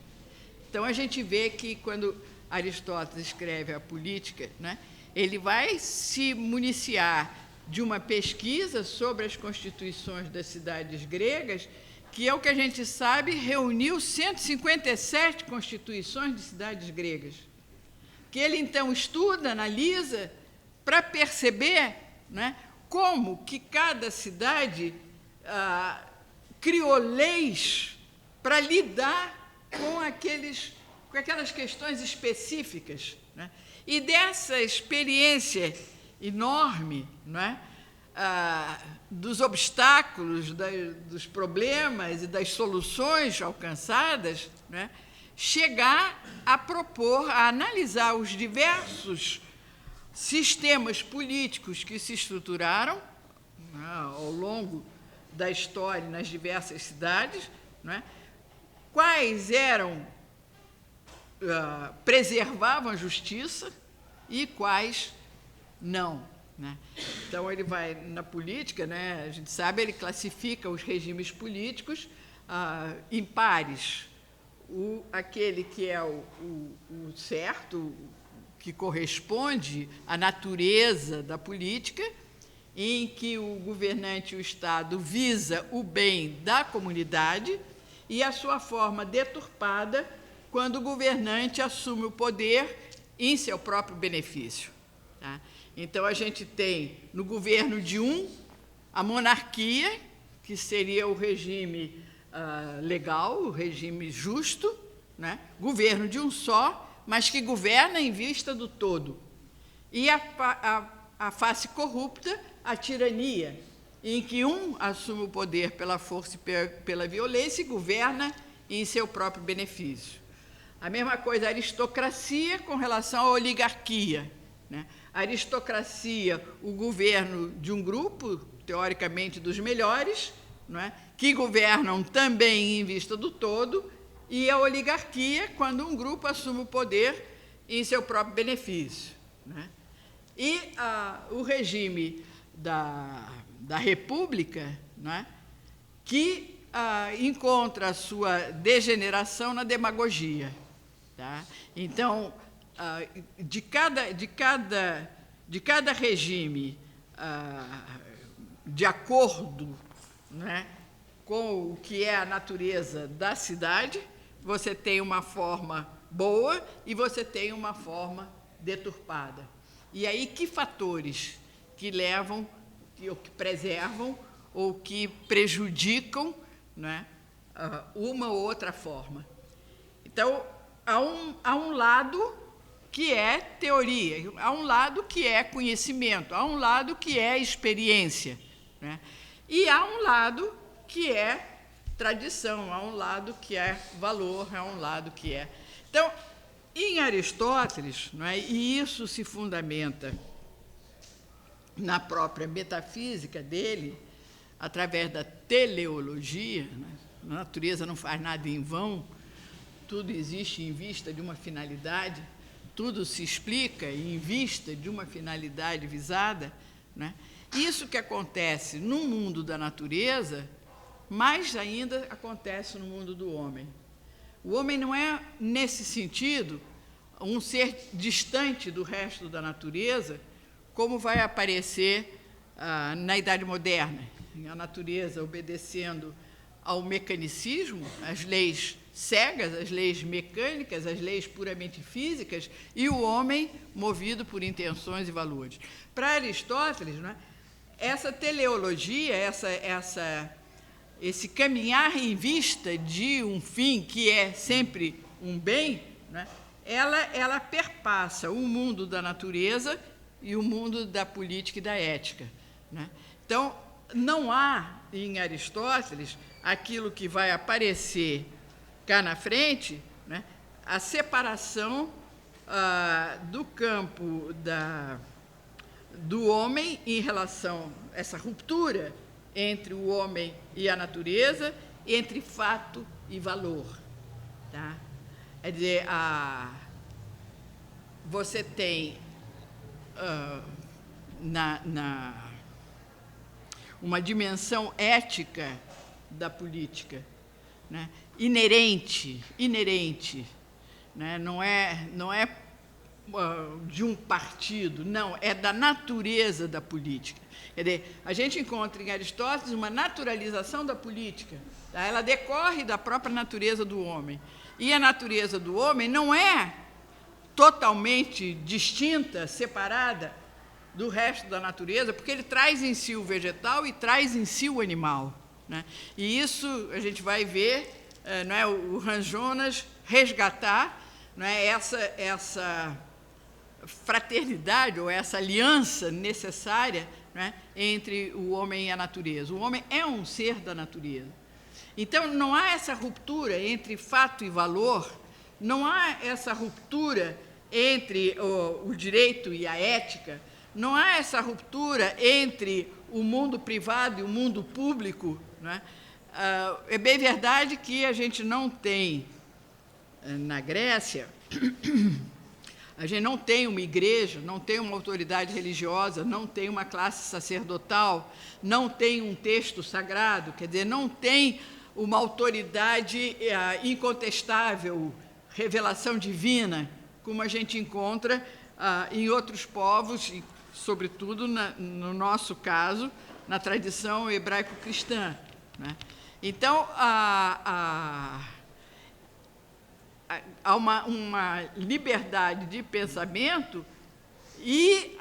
Então, a gente vê que, quando Aristóteles escreve a Política, né, ele vai se municiar de uma pesquisa sobre as constituições das cidades gregas, que é o que a gente sabe, reuniu 157 constituições de cidades gregas, que ele, então, estuda, analisa, para perceber, né, como que cada cidade criou leis para lidar com aquelas questões específicas. Né? E dessa experiência enorme, né, dos obstáculos, dos problemas e das soluções alcançadas, né, chegar a propor, a analisar os diversos sistemas políticos que se estruturaram, né, ao longo da história nas diversas cidades, né, quais preservavam a justiça e quais não. Né? Então, ele vai na política, né, a gente sabe, ele classifica os regimes políticos em pares. Aquele que é o certo, que corresponde à natureza da política, em que o governante e o Estado visa o bem da comunidade, e a sua forma deturpada quando o governante assume o poder em seu próprio benefício. Tá? Então, a gente tem, no governo de a monarquia, que seria o regime legal, o regime justo, né? Governo de um só, mas que governa em vista do todo. E a face corrupta, a tirania, em que assume o poder pela força e pela violência e governa em seu próprio benefício. A mesma coisa a aristocracia com relação à oligarquia. Né? A aristocracia, o governo de um grupo, teoricamente dos melhores, não é? Que governam também em vista do todo, e a oligarquia, quando um grupo assume o poder em seu próprio benefício. Né? E o regime da República, né, que encontra a sua degeneração na demagogia. Tá? Então, de cada regime, de acordo, né, com o que é a natureza da cidade, você tem uma forma boa e você tem uma forma deturpada. E aí, que fatores que levam, ou que preservam, ou que prejudicam, né, uma ou outra forma? Então, há um lado que é teoria, há um lado que é conhecimento, há um lado que é experiência, né? E há um lado que é tradição, há um lado que é valor, há um lado que é... Então, Em Aristóteles, não é, e isso se fundamenta na própria metafísica dele, através da teleologia, né? A natureza não faz nada em vão, tudo existe em vista de uma finalidade, tudo se explica em vista de uma finalidade visada, né? Isso que acontece no mundo da natureza, mais ainda acontece no mundo do homem. O homem não é, nesse sentido, um ser distante do resto da natureza, como vai aparecer na Idade Moderna, a natureza obedecendo ao mecanicismo, às leis cegas, às leis mecânicas, às leis puramente físicas, e o homem movido por intenções e valores. Para Aristóteles, né, essa teleologia, esse caminhar em vista de um fim que é sempre um bem, né, ela perpassa o mundo da natureza e o mundo da política e da ética, né? Então, não há em Aristóteles aquilo que vai aparecer cá na frente, né, a separação do campo do homem em relação a essa ruptura entre o homem e a natureza, entre fato e valor. Tá? Quer dizer, você tem uma dimensão ética da política, né? inerente, né? Não é de um partido, não, é da natureza da política. Quer dizer, a gente encontra em Aristóteles uma naturalização da política, tá? Ela decorre da própria natureza do homem. E a natureza do homem não é totalmente distinta, separada do resto da natureza, porque ele traz em si o vegetal e traz em si o animal, né? E isso a gente vai ver, não é, o Hans Jonas resgatar, não é, essa fraternidade ou essa aliança necessária, né, entre o homem e a natureza. O homem é um ser da natureza. Então, não há essa ruptura entre fato e valor, não há essa ruptura entre o direito e a ética, não há essa ruptura entre o mundo privado e o mundo público, né? É bem verdade que a gente não tem, na Grécia, a gente não tem uma igreja, não tem uma autoridade religiosa, não tem uma classe sacerdotal, não tem um texto sagrado, quer dizer, não tem uma autoridade incontestável, revelação divina, como a gente encontra em outros povos, e, sobretudo, no nosso caso, na tradição hebraico-cristã, né? Então, há uma liberdade de pensamento e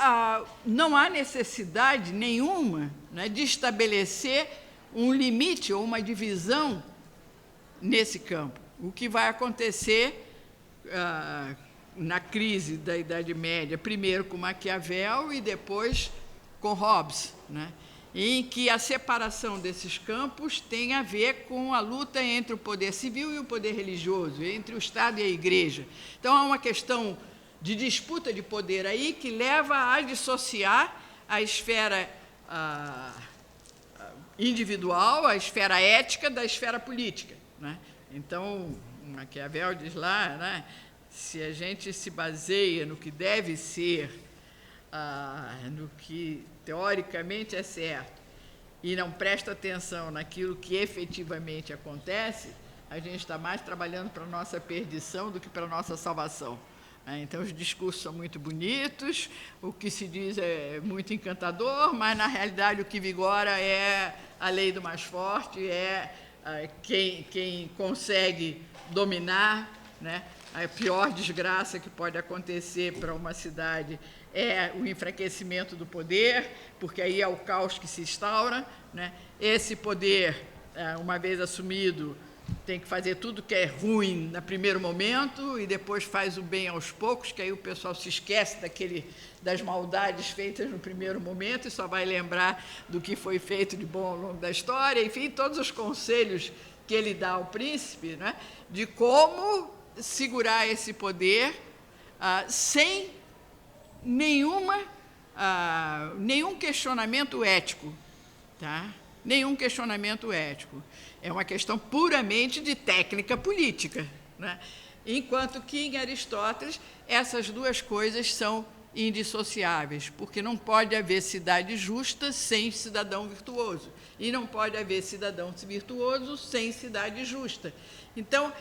não há necessidade nenhuma, né, de estabelecer um limite ou uma divisão nesse campo. O que vai acontecer na crise da Idade Média, primeiro com Maquiavel e depois com Hobbes, né, em que a separação desses campos tem a ver com a luta entre o poder civil e o poder religioso, entre o Estado e a Igreja. Então, há uma questão de disputa de poder aí que leva a dissociar a esfera individual, a esfera ética, da esfera política, né? Então, Maquiavel diz lá, né, se a gente se baseia no que deve ser, no que teoricamente é certo, e não presta atenção naquilo que efetivamente acontece, a gente está mais trabalhando para a nossa perdição do que para a nossa salvação. Então, os discursos são muito bonitos, o que se diz é muito encantador, mas, na realidade, o que vigora é a lei do mais forte, é quem consegue dominar, né? A pior desgraça que pode acontecer para uma cidade é o enfraquecimento do poder, porque aí é o caos que se instaura, né? Esse poder, uma vez assumido, tem que fazer tudo que é ruim no primeiro momento e depois faz o bem aos poucos, que aí o pessoal se esquece das maldades feitas no primeiro momento e só vai lembrar do que foi feito de bom ao longo da história. Enfim, todos os conselhos que ele dá ao príncipe, né, de como segurar esse poder sem nenhum questionamento ético, tá? Nenhum questionamento ético. É uma questão puramente de técnica política, né? Enquanto que, em Aristóteles, essas duas coisas são indissociáveis, porque não pode haver cidade justa sem cidadão virtuoso, e não pode haver cidadão virtuoso sem cidade justa. Então,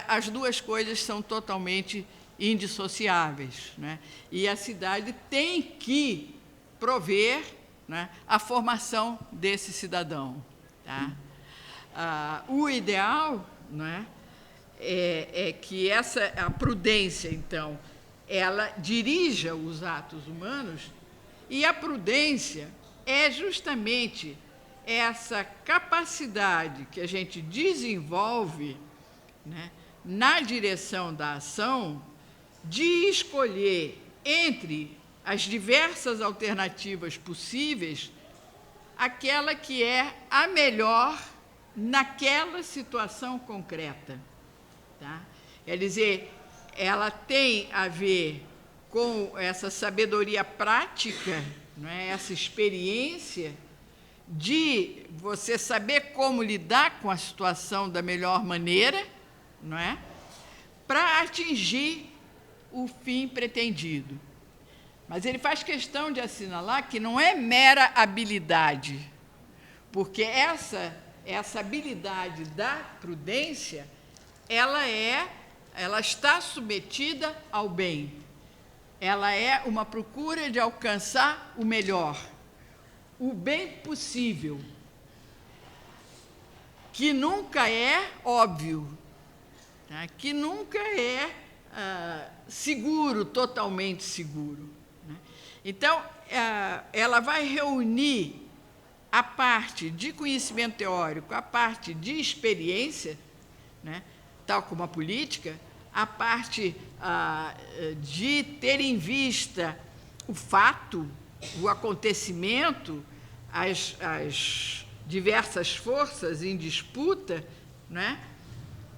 as duas coisas são totalmente indissociáveis, né? E a cidade tem que prover, né, a formação desse cidadão, tá? O ideal, né, é que a prudência, então, ela dirija os atos humanos, e a prudência é justamente essa capacidade que a gente desenvolve, né, na direção da ação, de escolher entre as diversas alternativas possíveis aquela que é a melhor naquela situação concreta, tá? Quer dizer, ela tem a ver com essa sabedoria prática, não é? Essa experiência de você saber como lidar com a situação da melhor maneira, não é? Para atingir o fim pretendido. Mas ele faz questão de assinalar que não é mera habilidade, porque essa habilidade da prudência, ela está submetida ao bem. Ela é uma procura de alcançar o melhor, o bem possível, que nunca é óbvio, tá? Que nunca é seguro, totalmente seguro, né? Então, ela vai reunir a parte de conhecimento teórico, a parte de experiência, né, tal como a política, a parte de ter em vista o fato, o acontecimento, as diversas forças em disputa, né,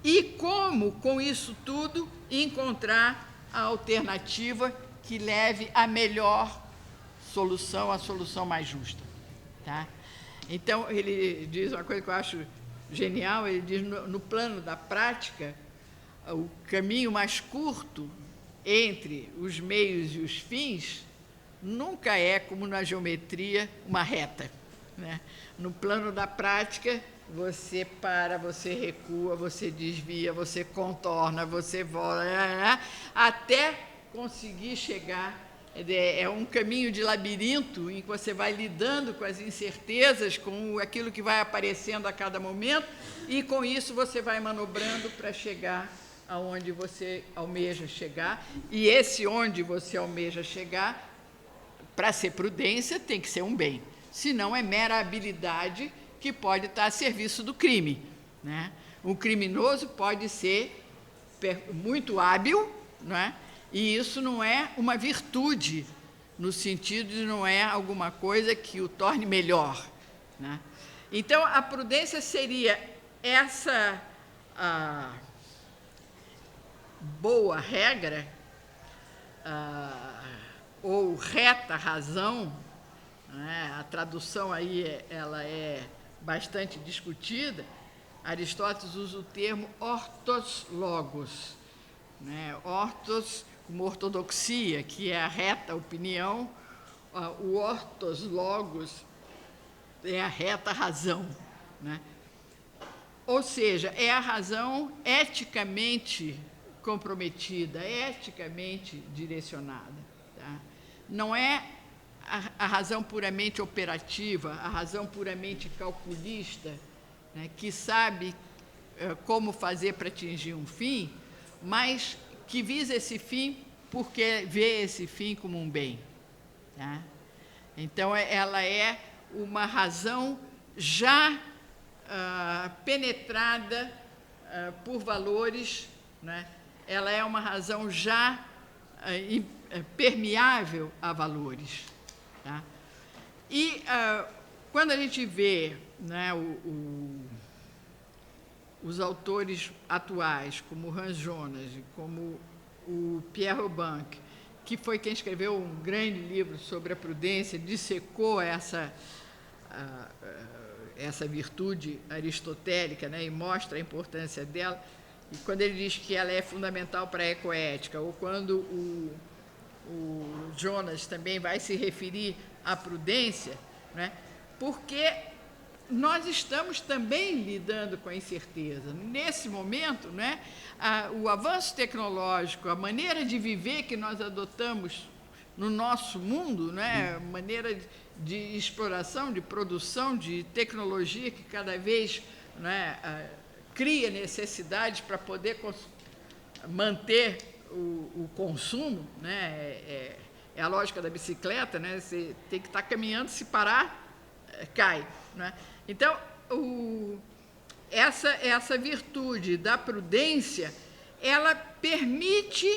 e como, com isso tudo, encontrar a alternativa que leve à melhor solução, a solução mais justa, tá? Então, ele diz uma coisa que eu acho genial, ele diz, no plano da prática, o caminho mais curto entre os meios e os fins nunca é, como na geometria, uma reta, né? No plano da prática, você para, você recua, você desvia, você contorna, você volta, até conseguir chegar. É um caminho de labirinto em que você vai lidando com as incertezas, com aquilo que vai aparecendo a cada momento, e com isso você vai manobrando para chegar aonde você almeja chegar. E esse onde você almeja chegar, para ser prudência, tem que ser um bem. Senão é mera habilidade que pode estar a serviço do crime, né? Um criminoso pode ser muito hábil, não é? E isso não é uma virtude, no sentido de não é alguma coisa que o torne melhor, né? Então, a prudência seria essa boa regra, ou reta razão, né? A tradução aí ela é bastante discutida. Aristóteles usa o termo ortos logos, né? Ortos como ortodoxia, que é a reta opinião, o ortos logos é a reta razão, né? Ou seja, é a razão eticamente comprometida, eticamente direcionada, tá? Não é a razão puramente operativa, a razão puramente calculista, né, que sabe como fazer para atingir um fim, mas que visa esse fim porque vê esse fim como um bem, tá? Então, ela é uma razão já penetrada por valores, né? Ela é uma razão já permeável a valores, tá? E quando a gente vê, né, os autores atuais, como Hans Jonas, como o Pierre Robin, que foi quem escreveu um grande livro sobre a prudência, dissecou essa virtude aristotélica, né, e mostra a importância dela. E quando ele diz que ela é fundamental para a ecoética, ou quando o Jonas também vai se referir à prudência, né, porque nós estamos também lidando com a incerteza. Nesse momento, né, o avanço tecnológico, a maneira de viver que nós adotamos no nosso mundo, né, maneira de exploração, de produção, de tecnologia que cada vez, né, cria necessidades para poder manter o consumo, né, é a lógica da bicicleta, né, você tem que estar caminhando, se parar, cai, né? Então, essa virtude da prudência, ela permite,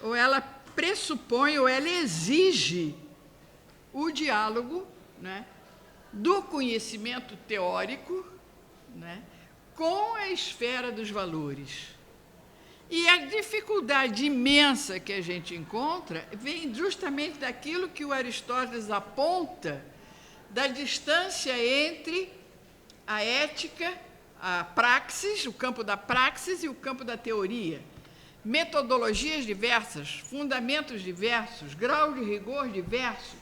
ou ela pressupõe, ou ela exige o diálogo, né, do conhecimento teórico, né, com a esfera dos valores. E a dificuldade imensa que a gente encontra vem justamente daquilo que o Aristóteles aponta, da distância entre a ética, a praxis, o campo da praxis e o campo da teoria. Metodologias diversas, fundamentos diversos, grau de rigor diverso.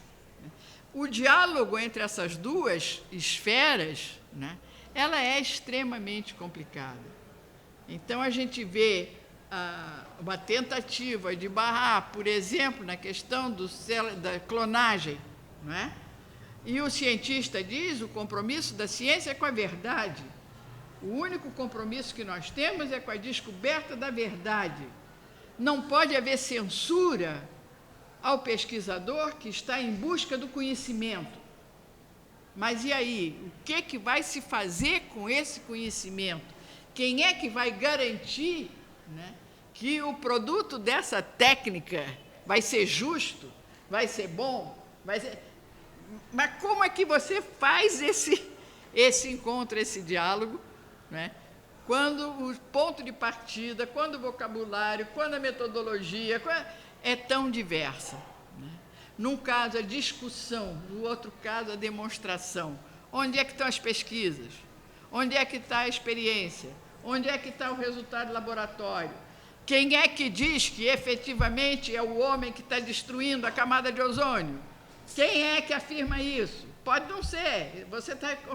O diálogo entre essas duas esferas, né, ela é extremamente complicada. Então, a gente vê uma tentativa de barrar, por exemplo, na questão da clonagem, não é? E o cientista diz, o compromisso da ciência é com a verdade. O único compromisso que nós temos é com a descoberta da verdade. Não pode haver censura ao pesquisador que está em busca do conhecimento. Mas e aí? O que vai se fazer com esse conhecimento? Quem é que vai garantir, né, que o produto dessa técnica vai ser justo, vai ser bom, vai ser... Mas como é que você faz esse encontro, esse diálogo, né, quando o ponto de partida, quando o vocabulário, quando a metodologia é tão diversa, né? Num caso, a discussão, no outro caso, a demonstração. Onde é que estão as pesquisas? Onde é que está a experiência? Onde é que está o resultado do laboratório? Quem é que diz que, efetivamente, é o homem que está destruindo a camada de ozônio? Quem é que afirma isso? Pode não ser,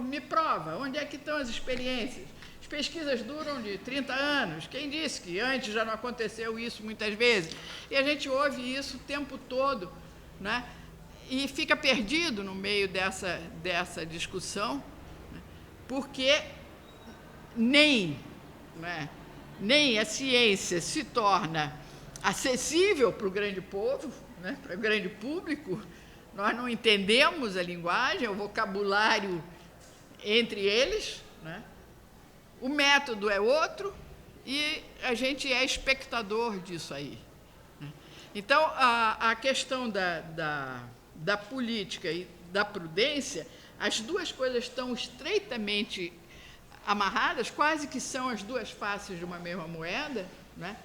me prova, onde é que estão as experiências? As pesquisas duram de 30 anos, quem disse que antes já não aconteceu isso muitas vezes? E a gente ouve isso o tempo todo, né? E fica perdido no meio dessa discussão, né? Porque nem a ciência se torna acessível para o grande povo, né? Para o grande público. Nós não entendemos a linguagem, o vocabulário entre eles, né? O método é outro e a gente é espectador disso aí, né? Então, a questão da política e da prudência, as duas coisas estão estreitamente amarradas, quase que são as duas faces de uma mesma moeda, né?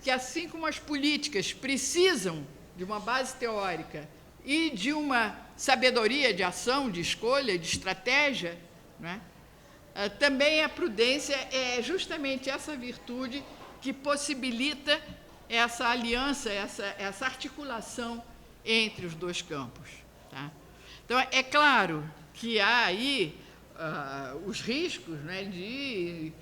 Que assim como as políticas precisam de uma base teórica e de uma sabedoria de ação, de escolha, de estratégia, né? Também a prudência é justamente essa virtude que possibilita essa aliança, essa articulação entre os dois campos, tá? Então, é claro que há aí os riscos, né, de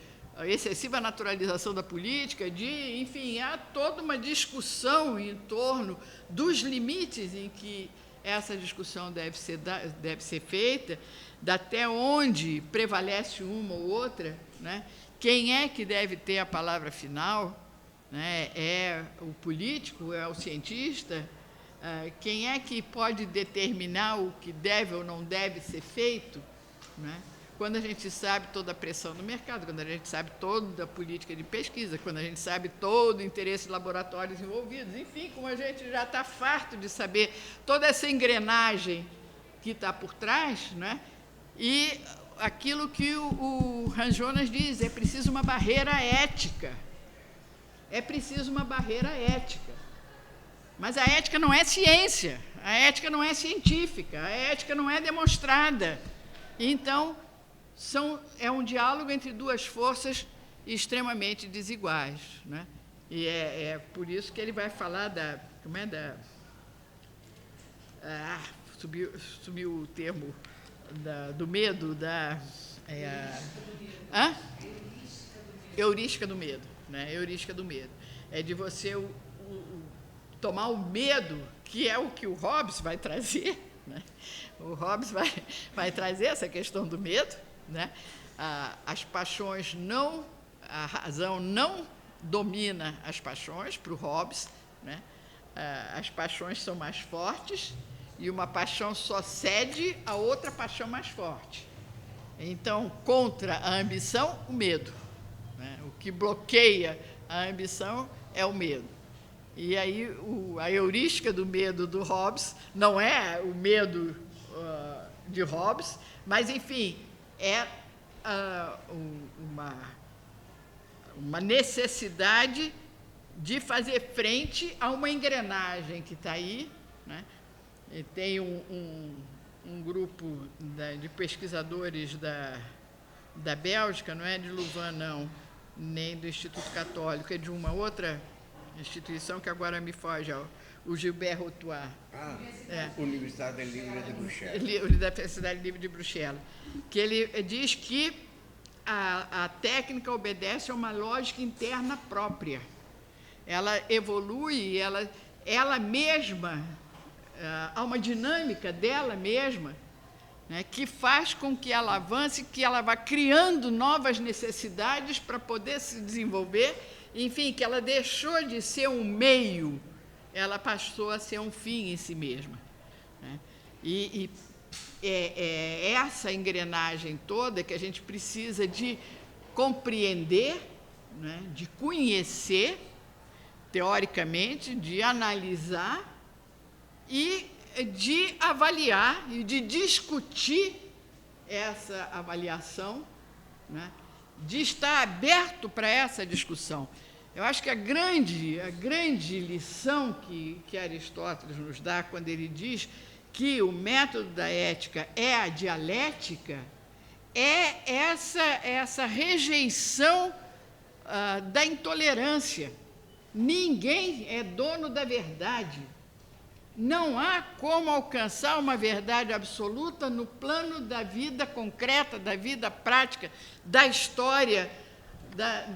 excessiva naturalização da política, enfim, há toda uma discussão em torno dos limites em que essa discussão deve ser feita, de até onde prevalece uma ou outra, né? Quem é que deve ter a palavra final, né? É o político, é o cientista? Quem é que pode determinar o que deve ou não deve ser feito, né? Quando a gente sabe toda a pressão do mercado, quando a gente sabe toda a política de pesquisa, quando a gente sabe todo o interesse de laboratórios envolvidos, enfim, como a gente já está farto de saber toda essa engrenagem que está por trás, né? E aquilo que o Hans Jonas diz, é preciso uma barreira ética. É preciso uma barreira ética. Mas a ética não é ciência, a ética não é científica, a ética não é demonstrada. Então, é um diálogo entre duas forças extremamente desiguais, né? E é por isso que ele vai falar da... Como é da... subiu o termo do medo, heurística do medo, né? Heurística do medo. É de você tomar o medo, que é o que o Hobbes vai trazer, né? O Hobbes vai trazer essa questão do medo, né? As paixões não... A razão não domina as paixões, para o Hobbes, né? As paixões são mais fortes e uma paixão só cede a outra paixão mais forte. Então, contra a ambição, o medo, né? O que bloqueia a ambição é o medo. E aí a heurística do medo do Hobbes não é o medo de Hobbes, mas, enfim, é uma necessidade de fazer frente a uma engrenagem que está aí, né? E tem um grupo de pesquisadores da Bélgica, não é de Louvain, não, nem do Instituto Católico, é de uma outra instituição que agora me foge, o Gilbert Rotois. Universidade Livre de Bruxelas. Universidade Livre de Bruxelas. Que ele diz que a técnica obedece a uma lógica interna própria. Ela evolui, ela mesma, há uma dinâmica dela mesma, né, que faz com que ela avance, que ela vá criando novas necessidades para poder se desenvolver, enfim, que ela deixou de ser um meio, ela passou a ser um fim em si mesma, né? E é essa engrenagem toda que a gente precisa de compreender, né, de conhecer, teoricamente, de analisar e de avaliar e de discutir essa avaliação, né, de estar aberto para essa discussão. Eu acho que a grande lição que Aristóteles nos dá quando ele diz que o método da ética é a dialética, é essa rejeição da intolerância. Ninguém é dono da verdade. Não há como alcançar uma verdade absoluta no plano da vida concreta, da vida prática, da história,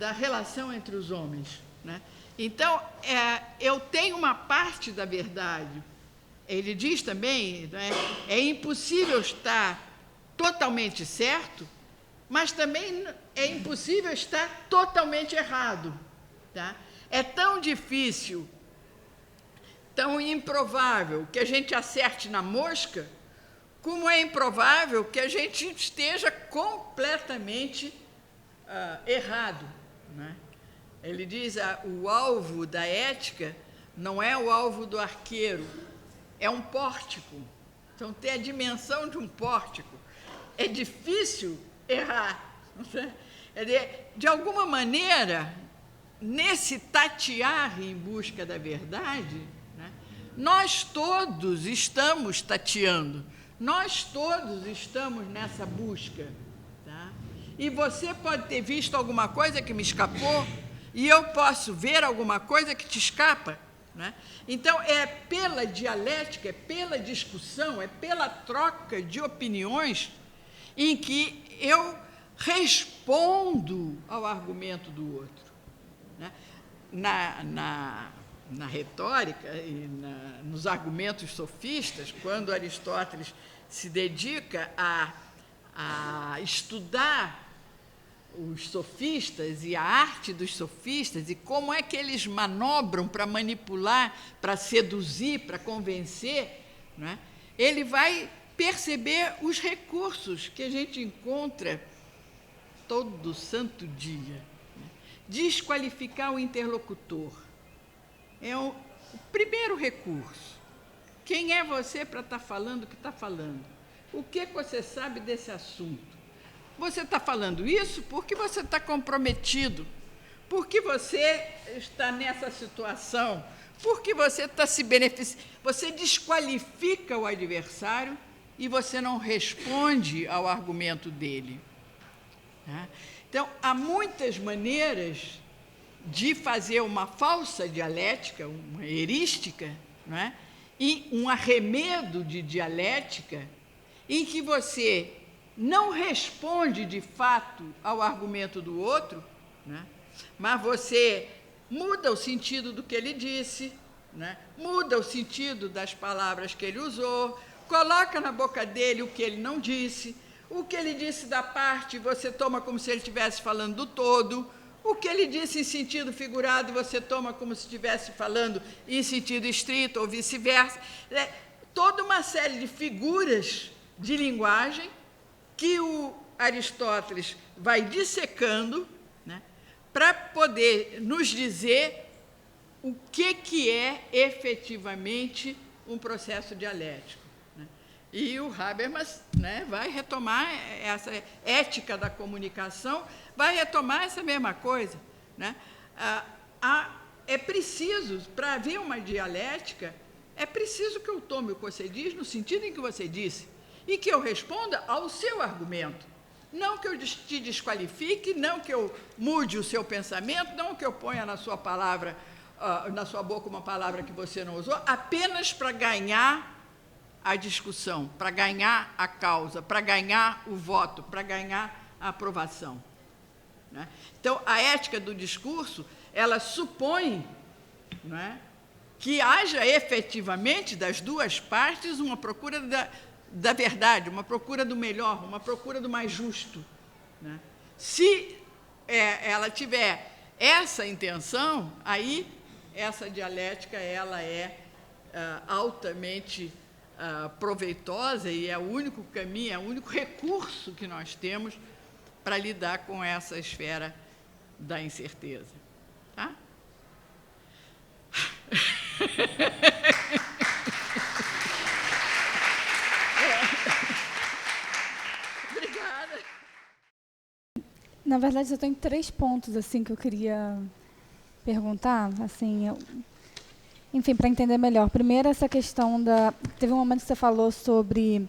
da relação entre os homens, né? Então, eu tenho uma parte da verdade. Ele diz também, né, é impossível estar totalmente certo, mas também é impossível estar totalmente errado, tá? É tão difícil, tão improvável que a gente acerte na mosca, como é improvável que a gente esteja completamente errado, né? Ele diz, o alvo da ética não é o alvo do arqueiro, é um pórtico. Então, tem a dimensão de um pórtico. É difícil errar. De alguma maneira, nesse tatear em busca da verdade, né, nós todos estamos tateando, nós todos estamos nessa busca. Tá? E você pode ter visto alguma coisa que me escapou, e eu posso ver alguma coisa que te escapa. Né? Então, é pela dialética, é pela discussão, é pela troca de opiniões em que eu respondo ao argumento do outro. Né? Na retórica e nos argumentos sofistas, quando Aristóteles se dedica a estudar os sofistas e a arte dos sofistas e como é que eles manobram para manipular, para seduzir, para convencer, né? Ele vai perceber os recursos que a gente encontra todo santo dia. Né? Desqualificar o interlocutor é o primeiro recurso. Quem é você para estar falando o que está falando? O que você sabe desse assunto? Você está falando isso porque você está comprometido, porque você está nessa situação, porque você está se beneficiando. Você desqualifica o adversário e você não responde ao argumento dele. Então, há muitas maneiras de fazer uma falsa dialética, uma erística, não é? E um arremedo de dialética em que você não responde de fato ao argumento do outro, né? Mas você muda o sentido do que ele disse, né? Muda o sentido das palavras que ele usou, coloca na boca dele o que ele não disse, o que ele disse da parte você toma como se ele estivesse falando do todo, o que ele disse em sentido figurado você toma como se estivesse falando em sentido estrito ou vice-versa. Toda uma série de figuras de linguagem que o Aristóteles vai dissecando, né, para poder nos dizer o que é efetivamente um processo dialético. E o Habermas, né, vai retomar essa ética da comunicação, vai retomar essa mesma coisa. Né? É preciso, para haver uma dialética, é preciso que eu tome o que você diz no sentido em que você disse e que eu responda ao seu argumento. Não que eu te desqualifique, não que eu mude o seu pensamento, não que eu ponha na sua palavra, na sua boca uma palavra que você não usou, apenas para ganhar a discussão, para ganhar a causa, para ganhar o voto, para ganhar a aprovação. Né? Então, a ética do discurso, ela supõe, né, que haja efetivamente, das duas partes, uma procura da verdade, uma procura do melhor, uma procura do mais justo. Né? Se ela tiver essa intenção, aí essa dialética ela é altamente proveitosa e é o único caminho, é o único recurso que nós temos para lidar com essa esfera da incerteza. Tá? Obrigada. Na verdade, eu tenho 3 pontos assim que eu queria perguntar, assim, enfim, para entender melhor. Primeiro, essa questão teve um momento que você falou sobre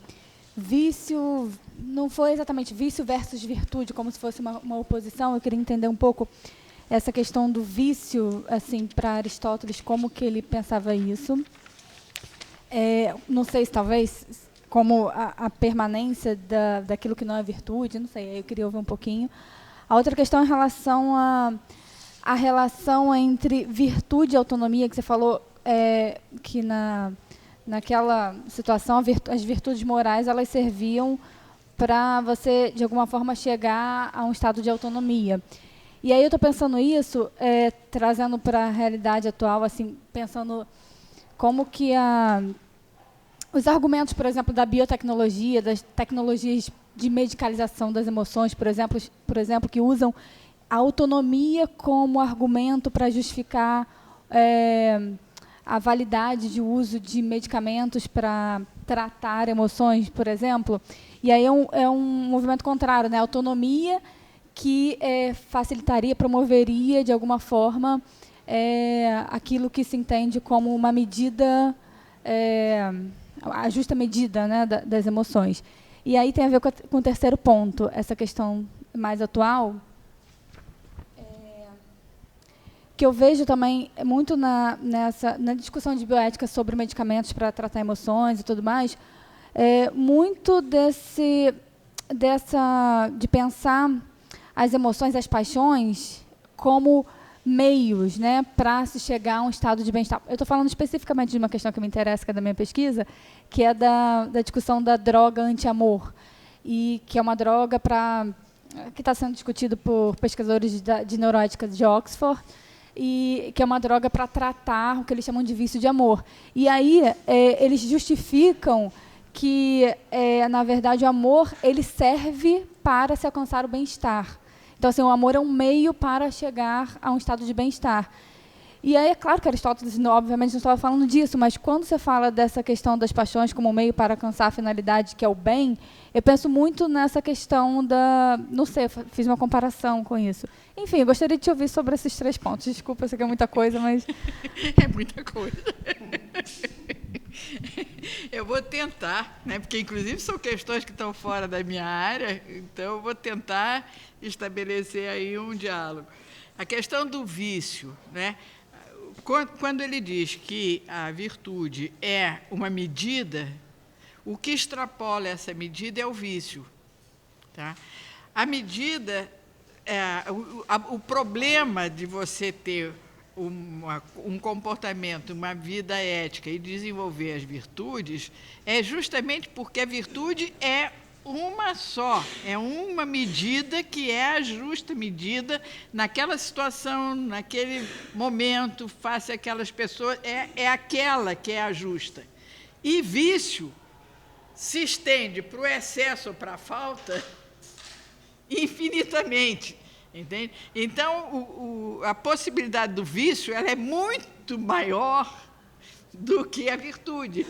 vício, não foi exatamente vício versus virtude, como se fosse uma oposição. Eu queria entender um pouco essa questão do vício, assim, para Aristóteles, como que ele pensava isso. Não sei se talvez como a permanência daquilo que não é virtude, não sei, eu queria ouvir um pouquinho. A outra questão é em relação a relação entre virtude e autonomia, que você falou que naquela situação as virtudes morais elas serviam para você, de alguma forma, chegar a um estado de autonomia. E aí eu estou pensando isso, trazendo para a realidade atual, assim, pensando como que os argumentos, por exemplo, da biotecnologia, das tecnologias de medicalização das emoções, por exemplo, que usam a autonomia como argumento para justificar a validade de uso de medicamentos para tratar emoções, por exemplo. E aí é um movimento contrário, né? A autonomia que facilitaria, promoveria, de alguma forma, aquilo que se entende como uma medida, a justa medida, né, das emoções. E aí tem a ver com o terceiro ponto, essa questão mais atual, que eu vejo também muito na discussão de bioética sobre medicamentos para tratar emoções e tudo mais, muito de pensar as emoções, as paixões, como meios, né, para se chegar a um estado de bem-estar. Eu estou falando especificamente de uma questão que me interessa, que é da minha pesquisa, que é da discussão da droga anti-amor, e que é uma droga que está sendo discutido por pesquisadores de neuroética de Oxford, e que é uma droga para tratar o que eles chamam de vício de amor. E aí eles justificam que, na verdade, o amor ele serve para se alcançar o bem-estar. Então, assim, o amor é um meio para chegar a um estado de bem-estar. E aí é claro que Aristóteles, obviamente, não estava falando disso, mas quando você fala dessa questão das paixões como meio para alcançar a finalidade, que é o bem, eu penso muito nessa questão da... Não sei, eu fiz uma comparação com isso. Enfim, eu gostaria de te ouvir sobre esses 3 pontos. Desculpa, eu sei que é muita coisa, mas... É muita coisa. Eu vou tentar, né, porque, inclusive, são questões que estão fora da minha área, então eu vou tentar estabelecer aí um diálogo. A questão do vício, né? Quando ele diz que a virtude é uma medida, o que extrapola essa medida é o vício. Tá? A medida, o problema de você ter um comportamento, uma vida ética e desenvolver as virtudes é justamente porque a virtude é uma só, é uma medida que é a justa medida naquela situação, naquele momento, face àquelas pessoas, é aquela que é a justa. E vício se estende para o excesso ou para a falta infinitamente, entende? Então, a possibilidade do vício ela é muito maior do que a virtude,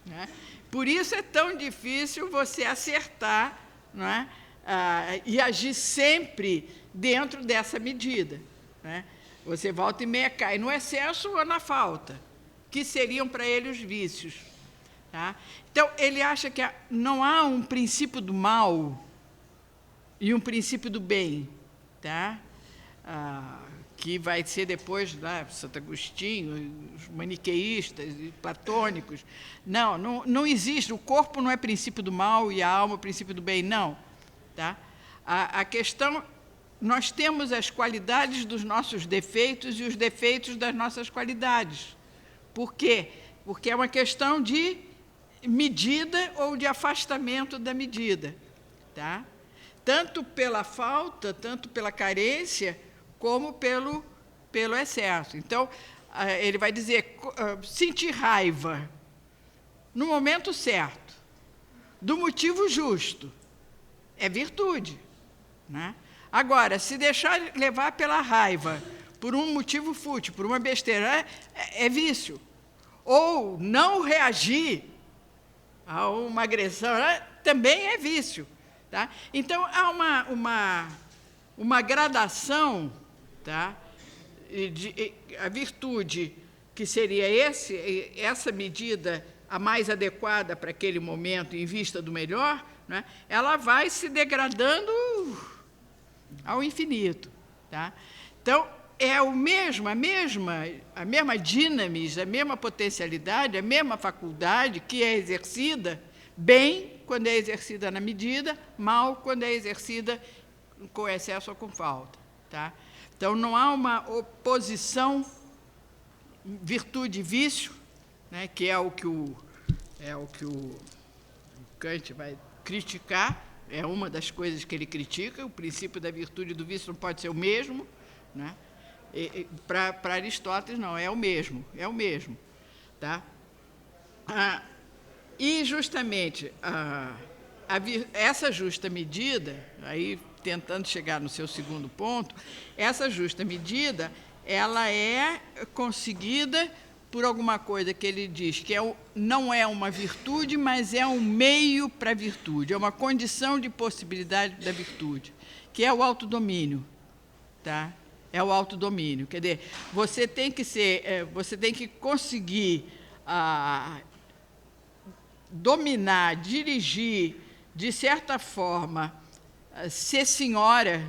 né? Por isso é tão difícil você acertar, não é? E agir sempre dentro dessa medida, né? Você volta e meia cai no excesso ou na falta, que seriam para ele os vícios. Tá? Então, ele acha que não há um princípio do mal e um princípio do bem, tá? Que vai ser depois, né, Santo Agostinho, os maniqueístas, platônicos. Não existe, o corpo não é princípio do mal e a alma é princípio do bem, não. Tá? A questão, nós temos as qualidades dos nossos defeitos e os defeitos das nossas qualidades. Por quê? Porque é uma questão de medida ou de afastamento da medida. Tá? Tanto pela falta, tanto pela carência, como pelo excesso. Então, ele vai dizer, sentir raiva no momento certo, do motivo justo, é virtude. Né? Agora, se deixar levar pela raiva, por um motivo fútil, por uma besteira, é vício. Ou não reagir a uma agressão, também é vício. Tá? Então, há uma gradação. Tá? A virtude, que seria essa medida a mais adequada para aquele momento, em vista do melhor, né, ela vai se degradando ao infinito. Tá? Então, é a mesma dinamis, a mesma potencialidade, a mesma faculdade que é exercida bem quando é exercida na medida, mal quando é exercida com excesso ou com falta. Tá? Então, não há uma oposição virtude e vício, né, que é o que o Kant vai criticar, é uma das coisas que ele critica, o princípio da virtude e do vício não pode ser o mesmo. Né? Para Aristóteles, não, é o mesmo. Tá? E, justamente, essa justa medida, aí tentando chegar no seu segundo ponto, essa justa medida, ela é conseguida por alguma coisa que ele diz que não é uma virtude, mas é um meio para a virtude, é uma condição de possibilidade da virtude, que é o autodomínio. Tá? É o autodomínio. Quer dizer, você tem que conseguir dominar, dirigir, de certa forma, ser senhora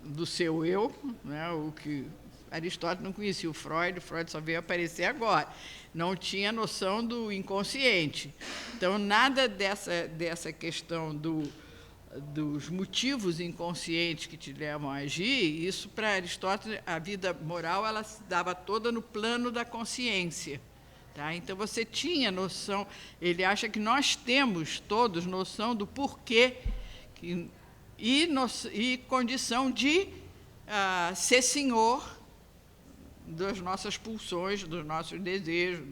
do seu eu, né, o que Aristóteles não conhecia o Freud só veio aparecer agora, não tinha noção do inconsciente. Então, nada dessa questão dos motivos inconscientes que te levam a agir, isso para Aristóteles, a vida moral, ela se dava toda no plano da consciência. Tá? Então, você tinha noção, ele acha que nós temos todos noção do porquê e condição de ser senhor das nossas pulsões, dos nossos desejos,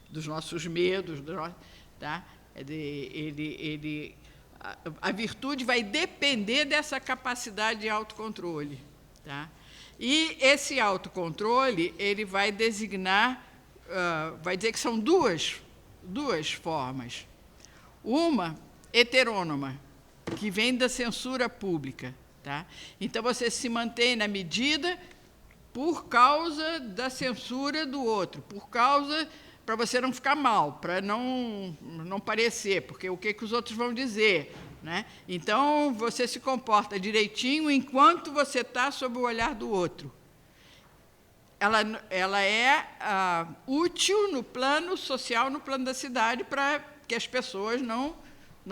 dos nossos medos. Tá? A virtude vai depender dessa capacidade de autocontrole. Tá? E esse autocontrole, ele vai designar, vai dizer que são duas formas. Uma, heterônoma, que vem da censura pública. Tá? Então, você se mantém na medida por causa da censura do outro, para você não ficar mal, para não parecer, porque o que os outros vão dizer. Né? Então, você se comporta direitinho enquanto você está sob o olhar do outro. Ela é útil no plano social, no plano da cidade, para que as pessoas não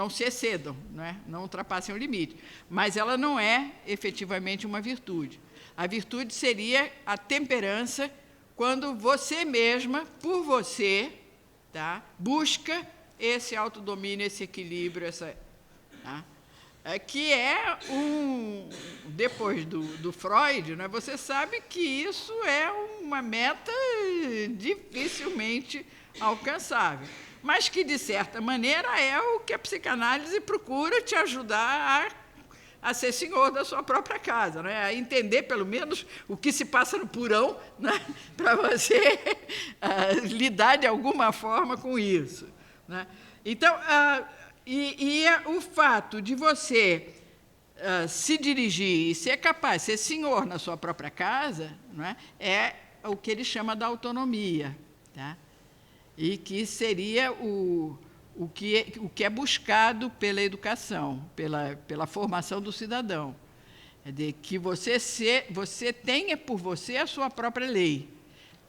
se excedam, né? Não ultrapassem o limite. Mas ela não é efetivamente uma virtude. A virtude seria a temperança, quando você mesma, por você, tá, busca esse autodomínio, esse equilíbrio, tá? Que é depois do Freud, né, você sabe que isso é uma meta dificilmente alcançável, mas que, de certa maneira, é o que a psicanálise procura te ajudar a ser senhor da sua própria casa, né? A entender, pelo menos, o que se passa no porão, né? Para você lidar de alguma forma com isso. Né? Então, o fato de você se dirigir e ser capaz de ser senhor na sua própria casa, né, é o que ele chama da autonomia. Tá? E que seria o que é buscado pela educação, pela formação do cidadão. É de que você tenha por você a sua própria lei,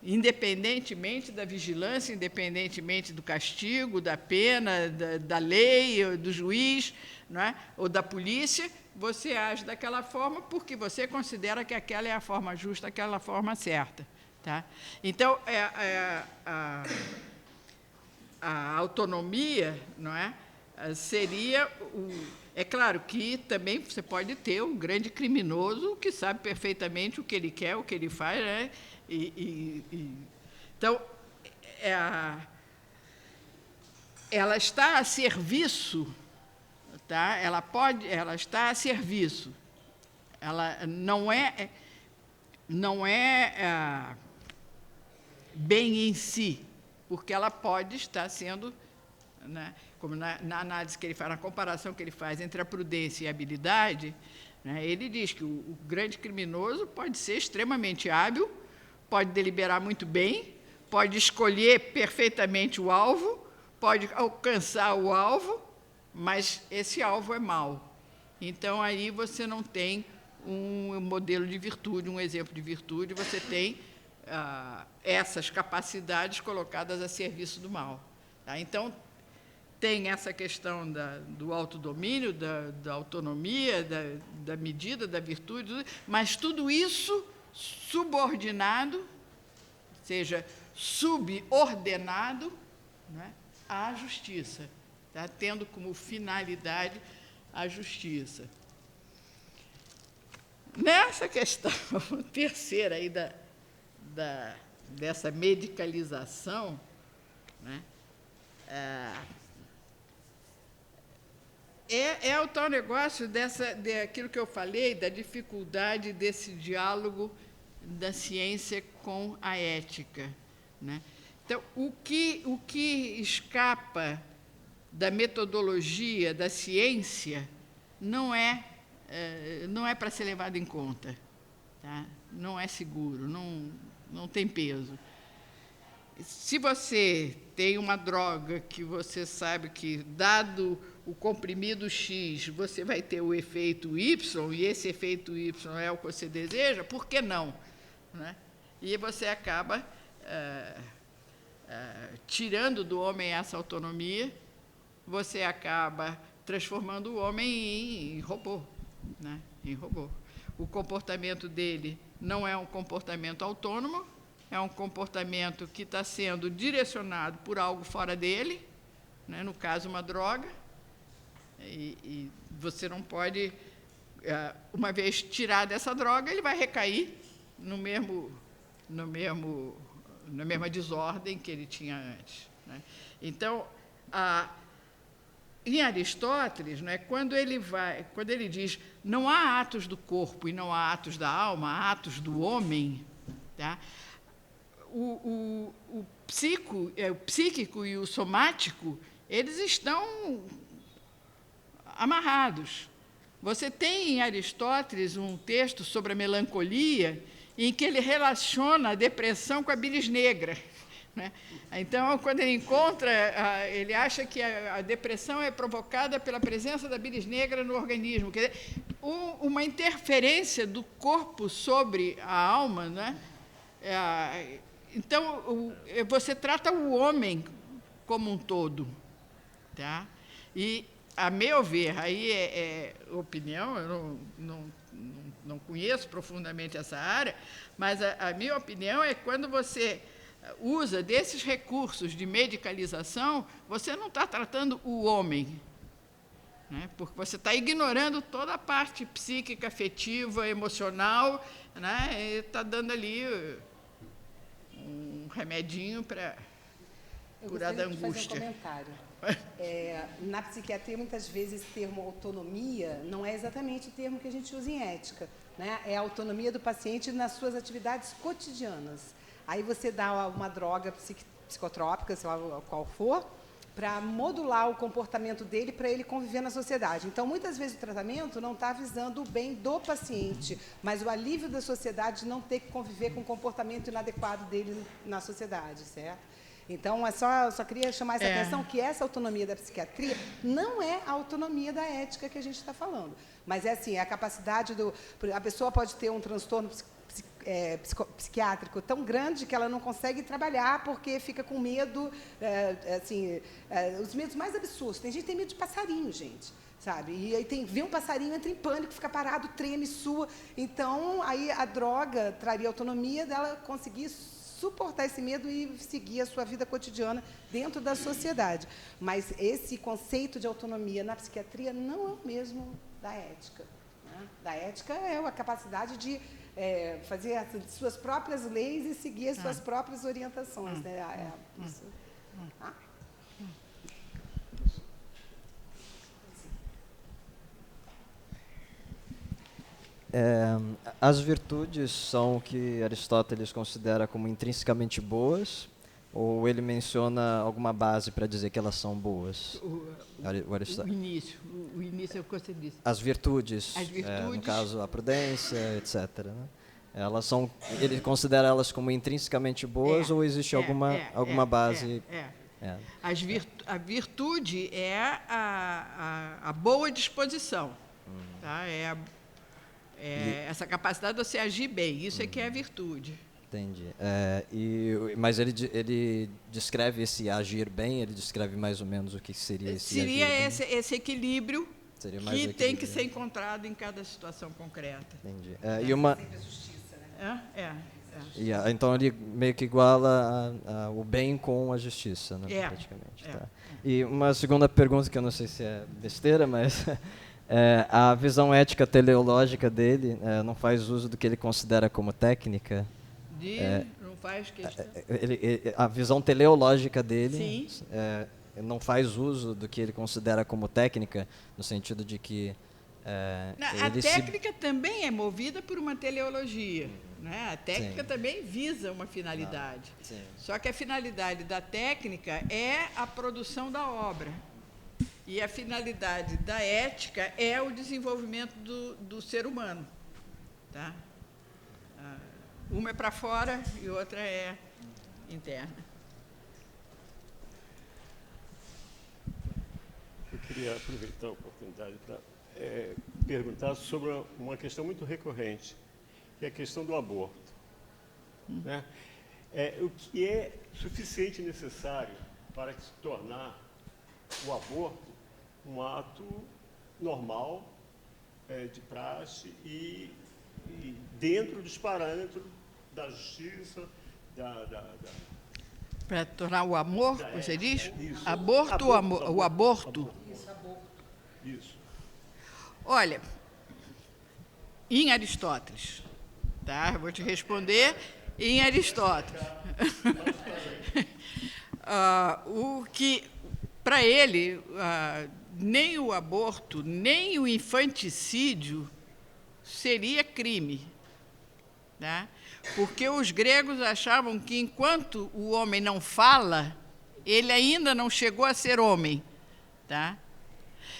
independentemente da vigilância, independentemente do castigo, da pena, da lei, do juiz, não é? Ou da polícia, você age daquela forma porque você considera que aquela é a forma justa, aquela forma certa. Tá? Então, a autonomia, não é? Seria é claro que também você pode ter um grande criminoso que sabe perfeitamente o que ele quer, o que ele faz, né? Então, ela está a serviço, tá? Ela está a serviço. Ela não é bem em si, porque ela pode estar sendo, né, como na análise que ele faz, na comparação que ele faz entre a prudência e a habilidade, né, ele diz que o grande criminoso pode ser extremamente hábil, pode deliberar muito bem, pode escolher perfeitamente o alvo, pode alcançar o alvo, mas esse alvo é mau. Então, aí você não tem um modelo de virtude, um exemplo de virtude, você tem essas capacidades colocadas a serviço do mal. Tá? Então, tem essa questão do autodomínio, da autonomia, da medida, da virtude, mas tudo isso subordinado, seja subordinado, né, à justiça, tá? Tendo como finalidade a justiça. Nessa questão terceira aí dessa medicalização, né, é o tal negócio daquilo que eu falei, da dificuldade desse diálogo da ciência com a ética. Né? Então, o que escapa da metodologia da ciência não é para ser levado em conta. Tá? Não é seguro, não tem peso. Se você tem uma droga que você sabe que, dado o comprimido X, você vai ter o efeito Y, e esse efeito Y é o que você deseja, por que não? Né? E você acaba tirando do homem essa autonomia, você acaba transformando o homem em robô. Né? Em robô. O comportamento dele não é um comportamento autônomo, é um comportamento que está sendo direcionado por algo fora dele, né? No caso, uma droga, e você não pode, uma vez tirada essa droga, ele vai recair na mesma desordem que ele tinha antes. Né? Então, em Aristóteles, né, quando ele diz não há atos do corpo e não há atos da alma, há atos do homem, tá? O psíquico e o somático, eles estão amarrados. Você tem em Aristóteles um texto sobre a melancolia, em que ele relaciona a depressão com a bilis negra, né? Então, quando ele encontra, ele acha que a depressão é provocada pela presença da bilis negra no organismo. Quer dizer, uma interferência do corpo sobre a alma, né? Então, você trata o homem como um todo. Tá? E, a meu ver, aí é opinião, eu não conheço profundamente essa área, mas a minha opinião é que quando você usa desses recursos de medicalização, você não está tratando o homem, né? Porque você está ignorando toda a parte psíquica, afetiva, emocional, né? E está dando ali um remedinho para curar da angústia. Eu gostaria de fazer um comentário. Na psiquiatria, muitas vezes, esse termo autonomia não é exatamente o termo que a gente usa em ética, né? É a autonomia do paciente nas suas atividades cotidianas. Aí você dá uma droga psicotrópica, sei lá qual for, para modular o comportamento dele, para ele conviver na sociedade. Então, muitas vezes, o tratamento não está visando o bem do paciente, mas o alívio da sociedade de não ter que conviver com o comportamento inadequado dele na sociedade, certo? Então, só queria chamar essa atenção que essa autonomia da psiquiatria não é a autonomia da ética que a gente está falando, mas é assim, a capacidade a pessoa pode ter um transtorno psiquiátrico tão grande que ela não consegue trabalhar porque fica com medo, os medos mais absurdos. Tem gente que tem medo de passarinho, gente, sabe? E aí vê um passarinho, entra em pânico, fica parado, treme, sua. Então, aí a droga traria autonomia dela conseguir suportar esse medo e seguir a sua vida cotidiana dentro da sociedade. Mas esse conceito de autonomia na psiquiatria não é o mesmo da ética, né? Da ética é a capacidade de fazer as suas próprias leis e seguir as suas próprias orientações, né? Isso. As virtudes são o que Aristóteles considera como intrinsecamente boas, ou ele menciona alguma base para dizer que elas são boas? O início é o que você disse. As virtudes, no caso a prudência, etc. Né? Ele considera elas como intrinsecamente boas ou existe alguma base? A virtude é a boa disposição, tá? Essa capacidade de você agir bem, isso é que é a virtude. Entendi. Mas ele descreve esse agir bem, ele descreve mais ou menos o que seria esse agir bem? Esse equilíbrio que tem que ser né? encontrado em cada situação concreta. Entendi. E uma justiça, né? Então ele meio que iguala o bem com a justiça, né? Praticamente. Tá. E uma segunda pergunta que eu não sei se é besteira, mas a visão ética teleológica dele não faz uso do que ele considera como técnica? Não faz questão. A visão teleológica dele Sim. Não faz uso do que ele considera como técnica, no sentido de que a técnica também é movida por uma teleologia, né? A técnica também visa uma finalidade. Só que a finalidade da técnica é a produção da obra. E a finalidade da ética é o desenvolvimento do ser humano. Tá? Uma é para fora e outra é interna. Eu queria aproveitar a oportunidade para perguntar sobre uma questão muito recorrente, que é a questão do aborto. Né? O que é suficiente e necessário para se tornar o aborto um ato normal, de praxe e dentro dos parâmetros da justiça, Para tornar o amor, você diz? Isso. Aborto. O aborto? Isso, aborto. Isso. Olha, em Aristóteles, tá? Eu vou te responder em Aristóteles. O que, para ele, nem o aborto, nem o infanticídio seria crime. Tá? Porque os gregos achavam que, enquanto o homem não fala, ele ainda não chegou a ser homem. Tá?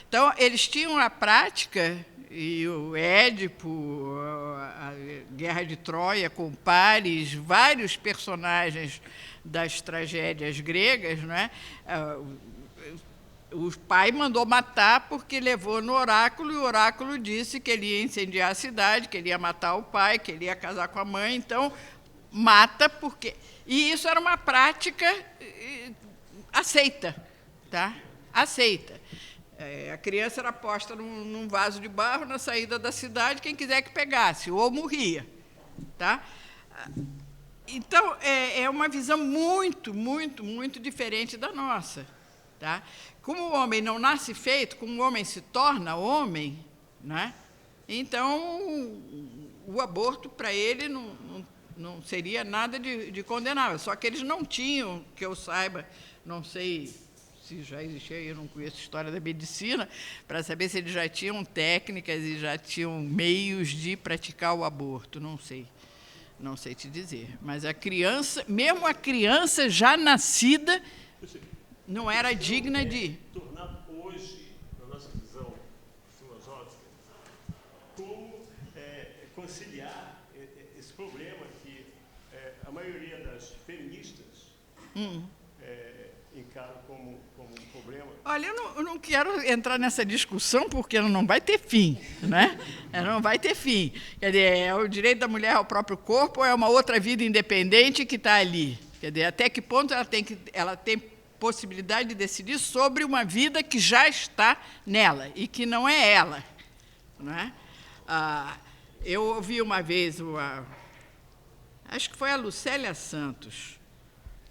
Então, eles tinham a prática, e o Édipo, a Guerra de Troia com Paris, vários personagens das tragédias gregas, não é? O pai mandou matar porque levou no oráculo, e o oráculo disse que ele ia incendiar a cidade, que ele ia matar o pai, que ele ia casar com a mãe, então mata porque... E isso era uma prática aceita, tá? Aceita. A criança era posta num vaso de barro na saída da cidade, quem quiser que pegasse, ou morria. Tá? Então, é uma visão muito, muito, muito diferente da nossa. Tá? Como o homem não nasce feito, como o homem se torna homem, né? Então, o aborto, para ele, não seria nada de condenável. Só que eles não tinham, que eu saiba, não sei se já existia, eu não conheço a história da medicina, para saber se eles já tinham técnicas e já tinham meios de praticar o aborto, não sei. Não sei te dizer. Mas a criança, mesmo a criança já nascida, não era digna de... Tornar hoje, na nossa visão filosófica, como conciliar esse problema que a maioria das feministas encara como um problema. Olha, eu não quero entrar nessa discussão porque ela não vai ter fim, né? Ela não vai ter fim. Quer dizer, é o direito da mulher ao próprio corpo ou é uma outra vida independente que está ali? Quer dizer, até que ponto ela tem possibilidade de decidir sobre uma vida que já está nela e que não é ela, não é? Eu ouvi uma vez, acho que foi a Lucélia Santos,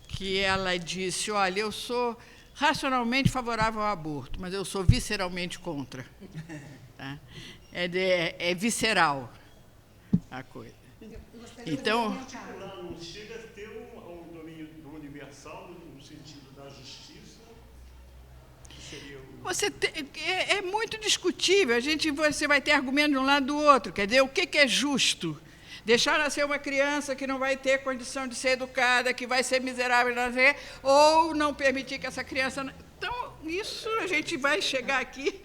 que ela disse, olha, eu sou racionalmente favorável ao aborto, mas eu sou visceralmente contra. Tá? É visceral a coisa. Então, não chega a ter um domínio do universal no sentido da justiça, que seria é muito discutível. Você vai ter argumento de um lado e do outro. Quer dizer, o que é justo? Deixar nascer uma criança que não vai ter condição de ser educada, que vai ser miserável nascer, ou não permitir que essa criança... Então, isso a gente vai chegar aqui...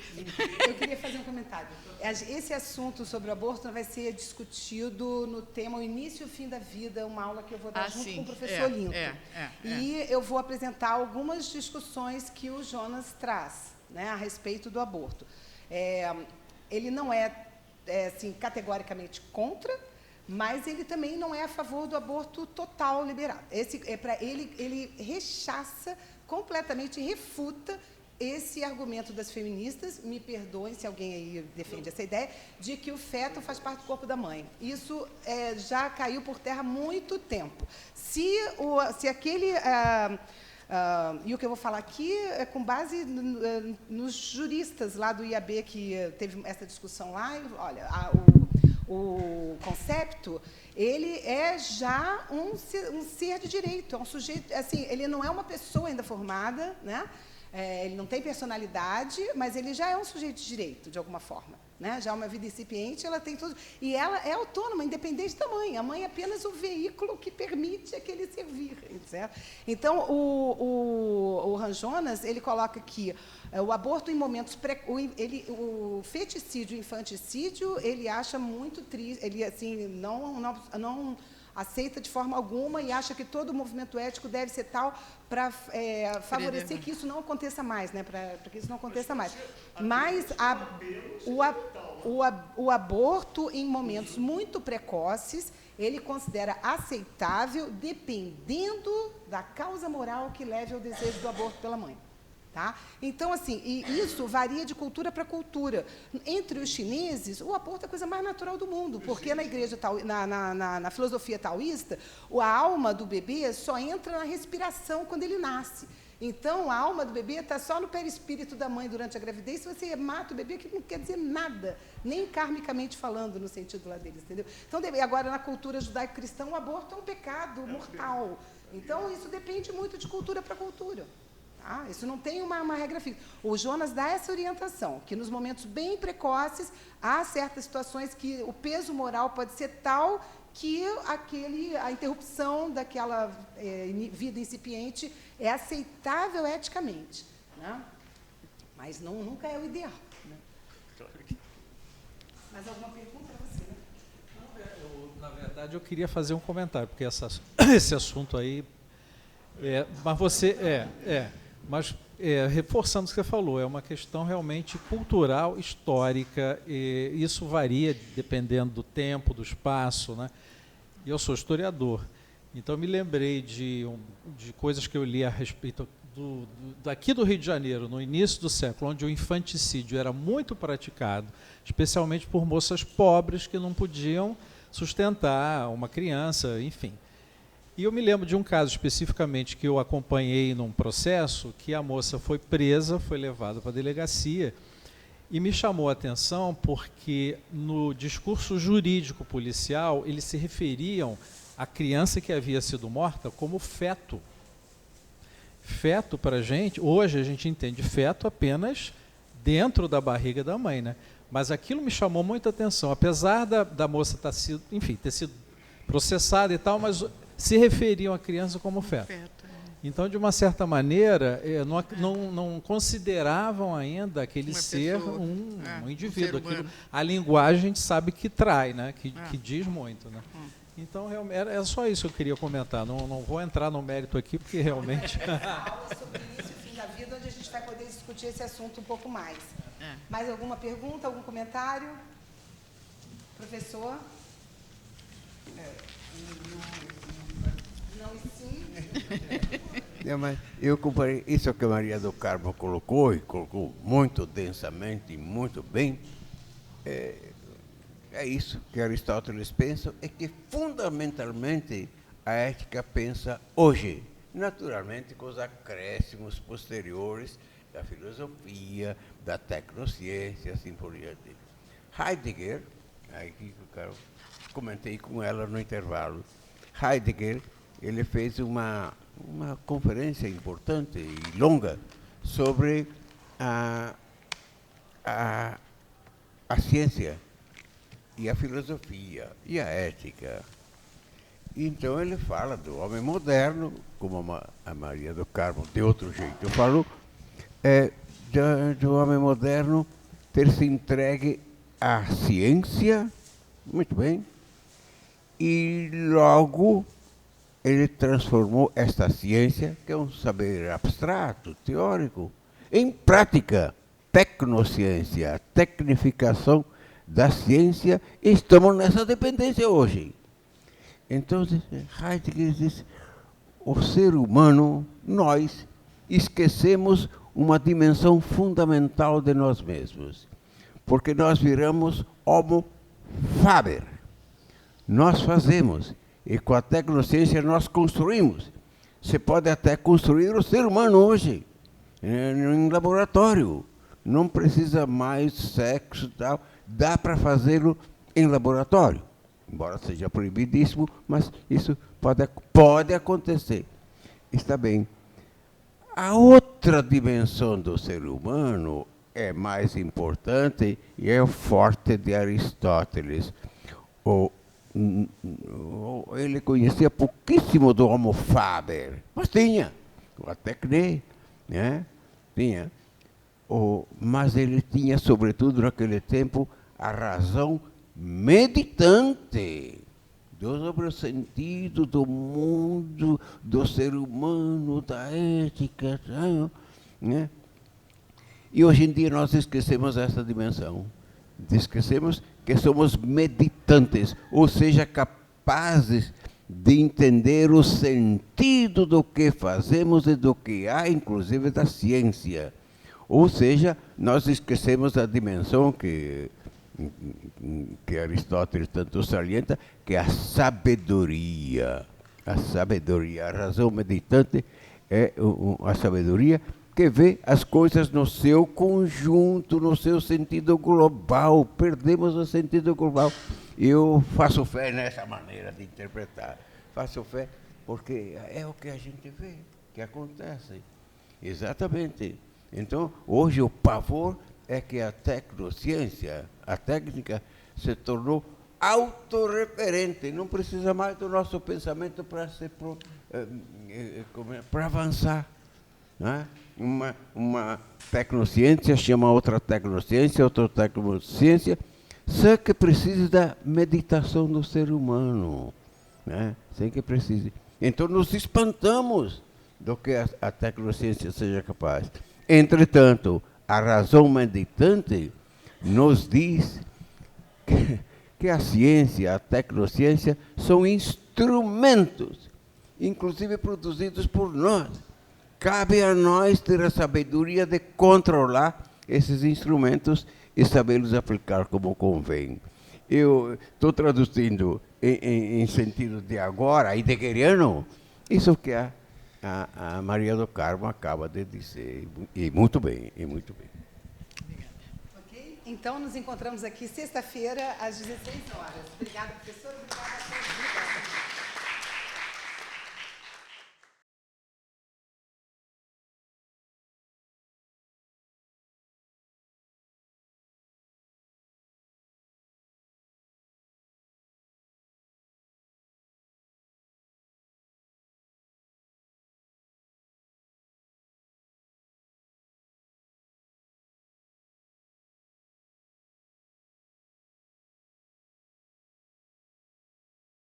Eu queria fazer um comentário. Esse assunto sobre o aborto vai ser discutido no tema O Início e o Fim da Vida, uma aula que eu vou dar junto com o professor Linton. E eu vou apresentar algumas discussões que o Jonas traz, né, a respeito do aborto. Ele não é assim, categoricamente contra, mas ele também não é a favor do aborto total liberado. Ele rechaça completamente, refuta esse argumento das feministas, me perdoem se alguém aí defende essa ideia, de que o feto faz parte do corpo da mãe. Isso já caiu por terra há muito tempo. Se aquele... e o que eu vou falar aqui é com base nos juristas lá do IAB, que teve essa discussão lá, e, olha, o concepto, ele é já um ser de direito, é um sujeito, assim, ele não é uma pessoa ainda formada, né? Ele não tem personalidade, mas ele já é um sujeito de direito, de alguma forma, né? Já é uma vida incipiente, ela tem tudo, e ela é autônoma, independente da mãe. A mãe é apenas o veículo que permite aquele servir, certo? Então, o Ranjonas, ele coloca que o aborto em momentos o feticídio, o infanticídio, ele acha muito triste, ele assim não aceita de forma alguma e acha que todo o movimento ético deve ser tal para favorecer que isso não aconteça mais, né? Para que isso não aconteça mais. Mas o aborto em momentos muito precoces, ele considera aceitável dependendo da causa moral que leve ao desejo do aborto pela mãe. Tá? Então, assim, e isso varia de cultura para cultura. Entre os chineses, o aborto é a coisa mais natural do mundo, porque na igreja na filosofia taoísta, a alma do bebê só entra na respiração quando ele nasce. Então, a alma do bebê está só no perispírito da mãe durante a gravidez. Se você mata o bebê, que não quer dizer nada, nem karmicamente falando, no sentido lá deles, entendeu? Então, agora, na cultura judaico-cristã, o aborto é um pecado mortal. Então, isso depende muito de cultura para cultura. Tá? Isso não tem uma regra fixa. O Jonas dá essa orientação, que nos momentos bem precoces, há certas situações que o peso moral pode ser tal que a interrupção daquela vida incipiente é aceitável eticamente. Né? Mas nunca é o ideal. Né? Mais alguma pergunta para você? Né? Na verdade, eu queria fazer um comentário, porque esse assunto aí... mas você... Mas, reforçando o que você falou, é uma questão realmente cultural, histórica, e isso varia dependendo do tempo, do espaço, né? E eu sou historiador, então eu me lembrei de coisas que eu li a respeito daqui do Rio de Janeiro, no início do século, onde o infanticídio era muito praticado, especialmente por moças pobres que não podiam sustentar uma criança, enfim. E eu me lembro de um caso especificamente que eu acompanhei num processo, que a moça foi presa, foi levada para a delegacia, e me chamou a atenção porque no discurso jurídico policial eles se referiam à criança que havia sido morta como feto. Feto para a gente, hoje a gente entende feto apenas dentro da barriga da mãe, né? Mas aquilo me chamou muita atenção, apesar da moça ter sido processada e tal, mas se referiam à criança como feto. Então, de uma certa maneira, não consideravam ainda aquele ser um indivíduo. A linguagem a gente sabe que trai, né? que diz muito. Né? Então, era só isso que eu queria comentar. Não vou entrar no mérito aqui, porque realmente... aula sobre isso, o fim da vida, onde a gente vai poder discutir esse assunto um pouco mais. Mais alguma pergunta, algum comentário? Professor? Não e sim? Mas eu comparei isso que a Maria do Carmo colocou, e colocou muito densamente e muito bem. É isso que Aristóteles pensa, é que fundamentalmente a ética pensa hoje, naturalmente com os acréscimos posteriores da filosofia, da tecnociência, assim por diante. Heidegger, aqui eu comentei com ela no intervalo, Heidegger, ele fez uma conferência importante e longa sobre a ciência e a filosofia e a ética. Então ele fala do homem moderno, como a Maria do Carmo de outro jeito falou, do homem moderno ter se entregue à ciência, muito bem, e logo ele transformou esta ciência, que é um saber abstrato, teórico, em prática, tecnociência, a tecnificação da ciência, e estamos nessa dependência hoje. Então, Heidegger diz, o ser humano, nós, esquecemos uma dimensão fundamental de nós mesmos, porque nós viramos homo faber. Nós fazemos, e com a tecnociência nós construímos. Você pode até construir o ser humano hoje, em laboratório. Não precisa mais sexo e tal. Dá para fazê-lo em laboratório. Embora seja proibidíssimo, mas isso pode acontecer. Está bem. A outra dimensão do ser humano é mais importante e é o forte de Aristóteles. Ele conhecia pouquíssimo do Homo faber, mas tinha a tecne, né? Tinha. Mas ele tinha, sobretudo naquele tempo, a razão meditante sobre o sentido do mundo, do ser humano, da ética, né? E hoje em dia nós esquecemos essa dimensão. Esquecemos que somos meditantes, ou seja, capazes de entender o sentido do que fazemos e do que há, inclusive da ciência. Ou seja, nós esquecemos a dimensão que Aristóteles tanto salienta, que é a sabedoria. A sabedoria, a razão meditante é a sabedoria que vê as coisas no seu conjunto, no seu sentido global. Perdemos o sentido global. Eu faço fé nessa maneira de interpretar. Faço fé porque é o que a gente vê, que acontece. Exatamente. Então, hoje o pavor é que a tecnociência, a técnica, se tornou autorreferente. Não precisa mais do nosso pensamento para avançar. Né? Uma tecnociência chama outra tecnociência, só que precisa da meditação do ser humano. Né? Sem que precise. Então, nos espantamos do que a tecnociência seja capaz. Entretanto, a razão meditante nos diz que a ciência, a tecnociência, são instrumentos, inclusive produzidos por nós. Cabe a nós ter a sabedoria de controlar esses instrumentos e sabê-los aplicar como convém. Eu estou traduzindo em sentido de agora, heideggeriano, isso que a Maria do Carmo acaba de dizer, e muito bem, e muito bem. Ok? Então, nos encontramos aqui sexta-feira, às 16 horas. Obrigada, professora. Obrigada a todos.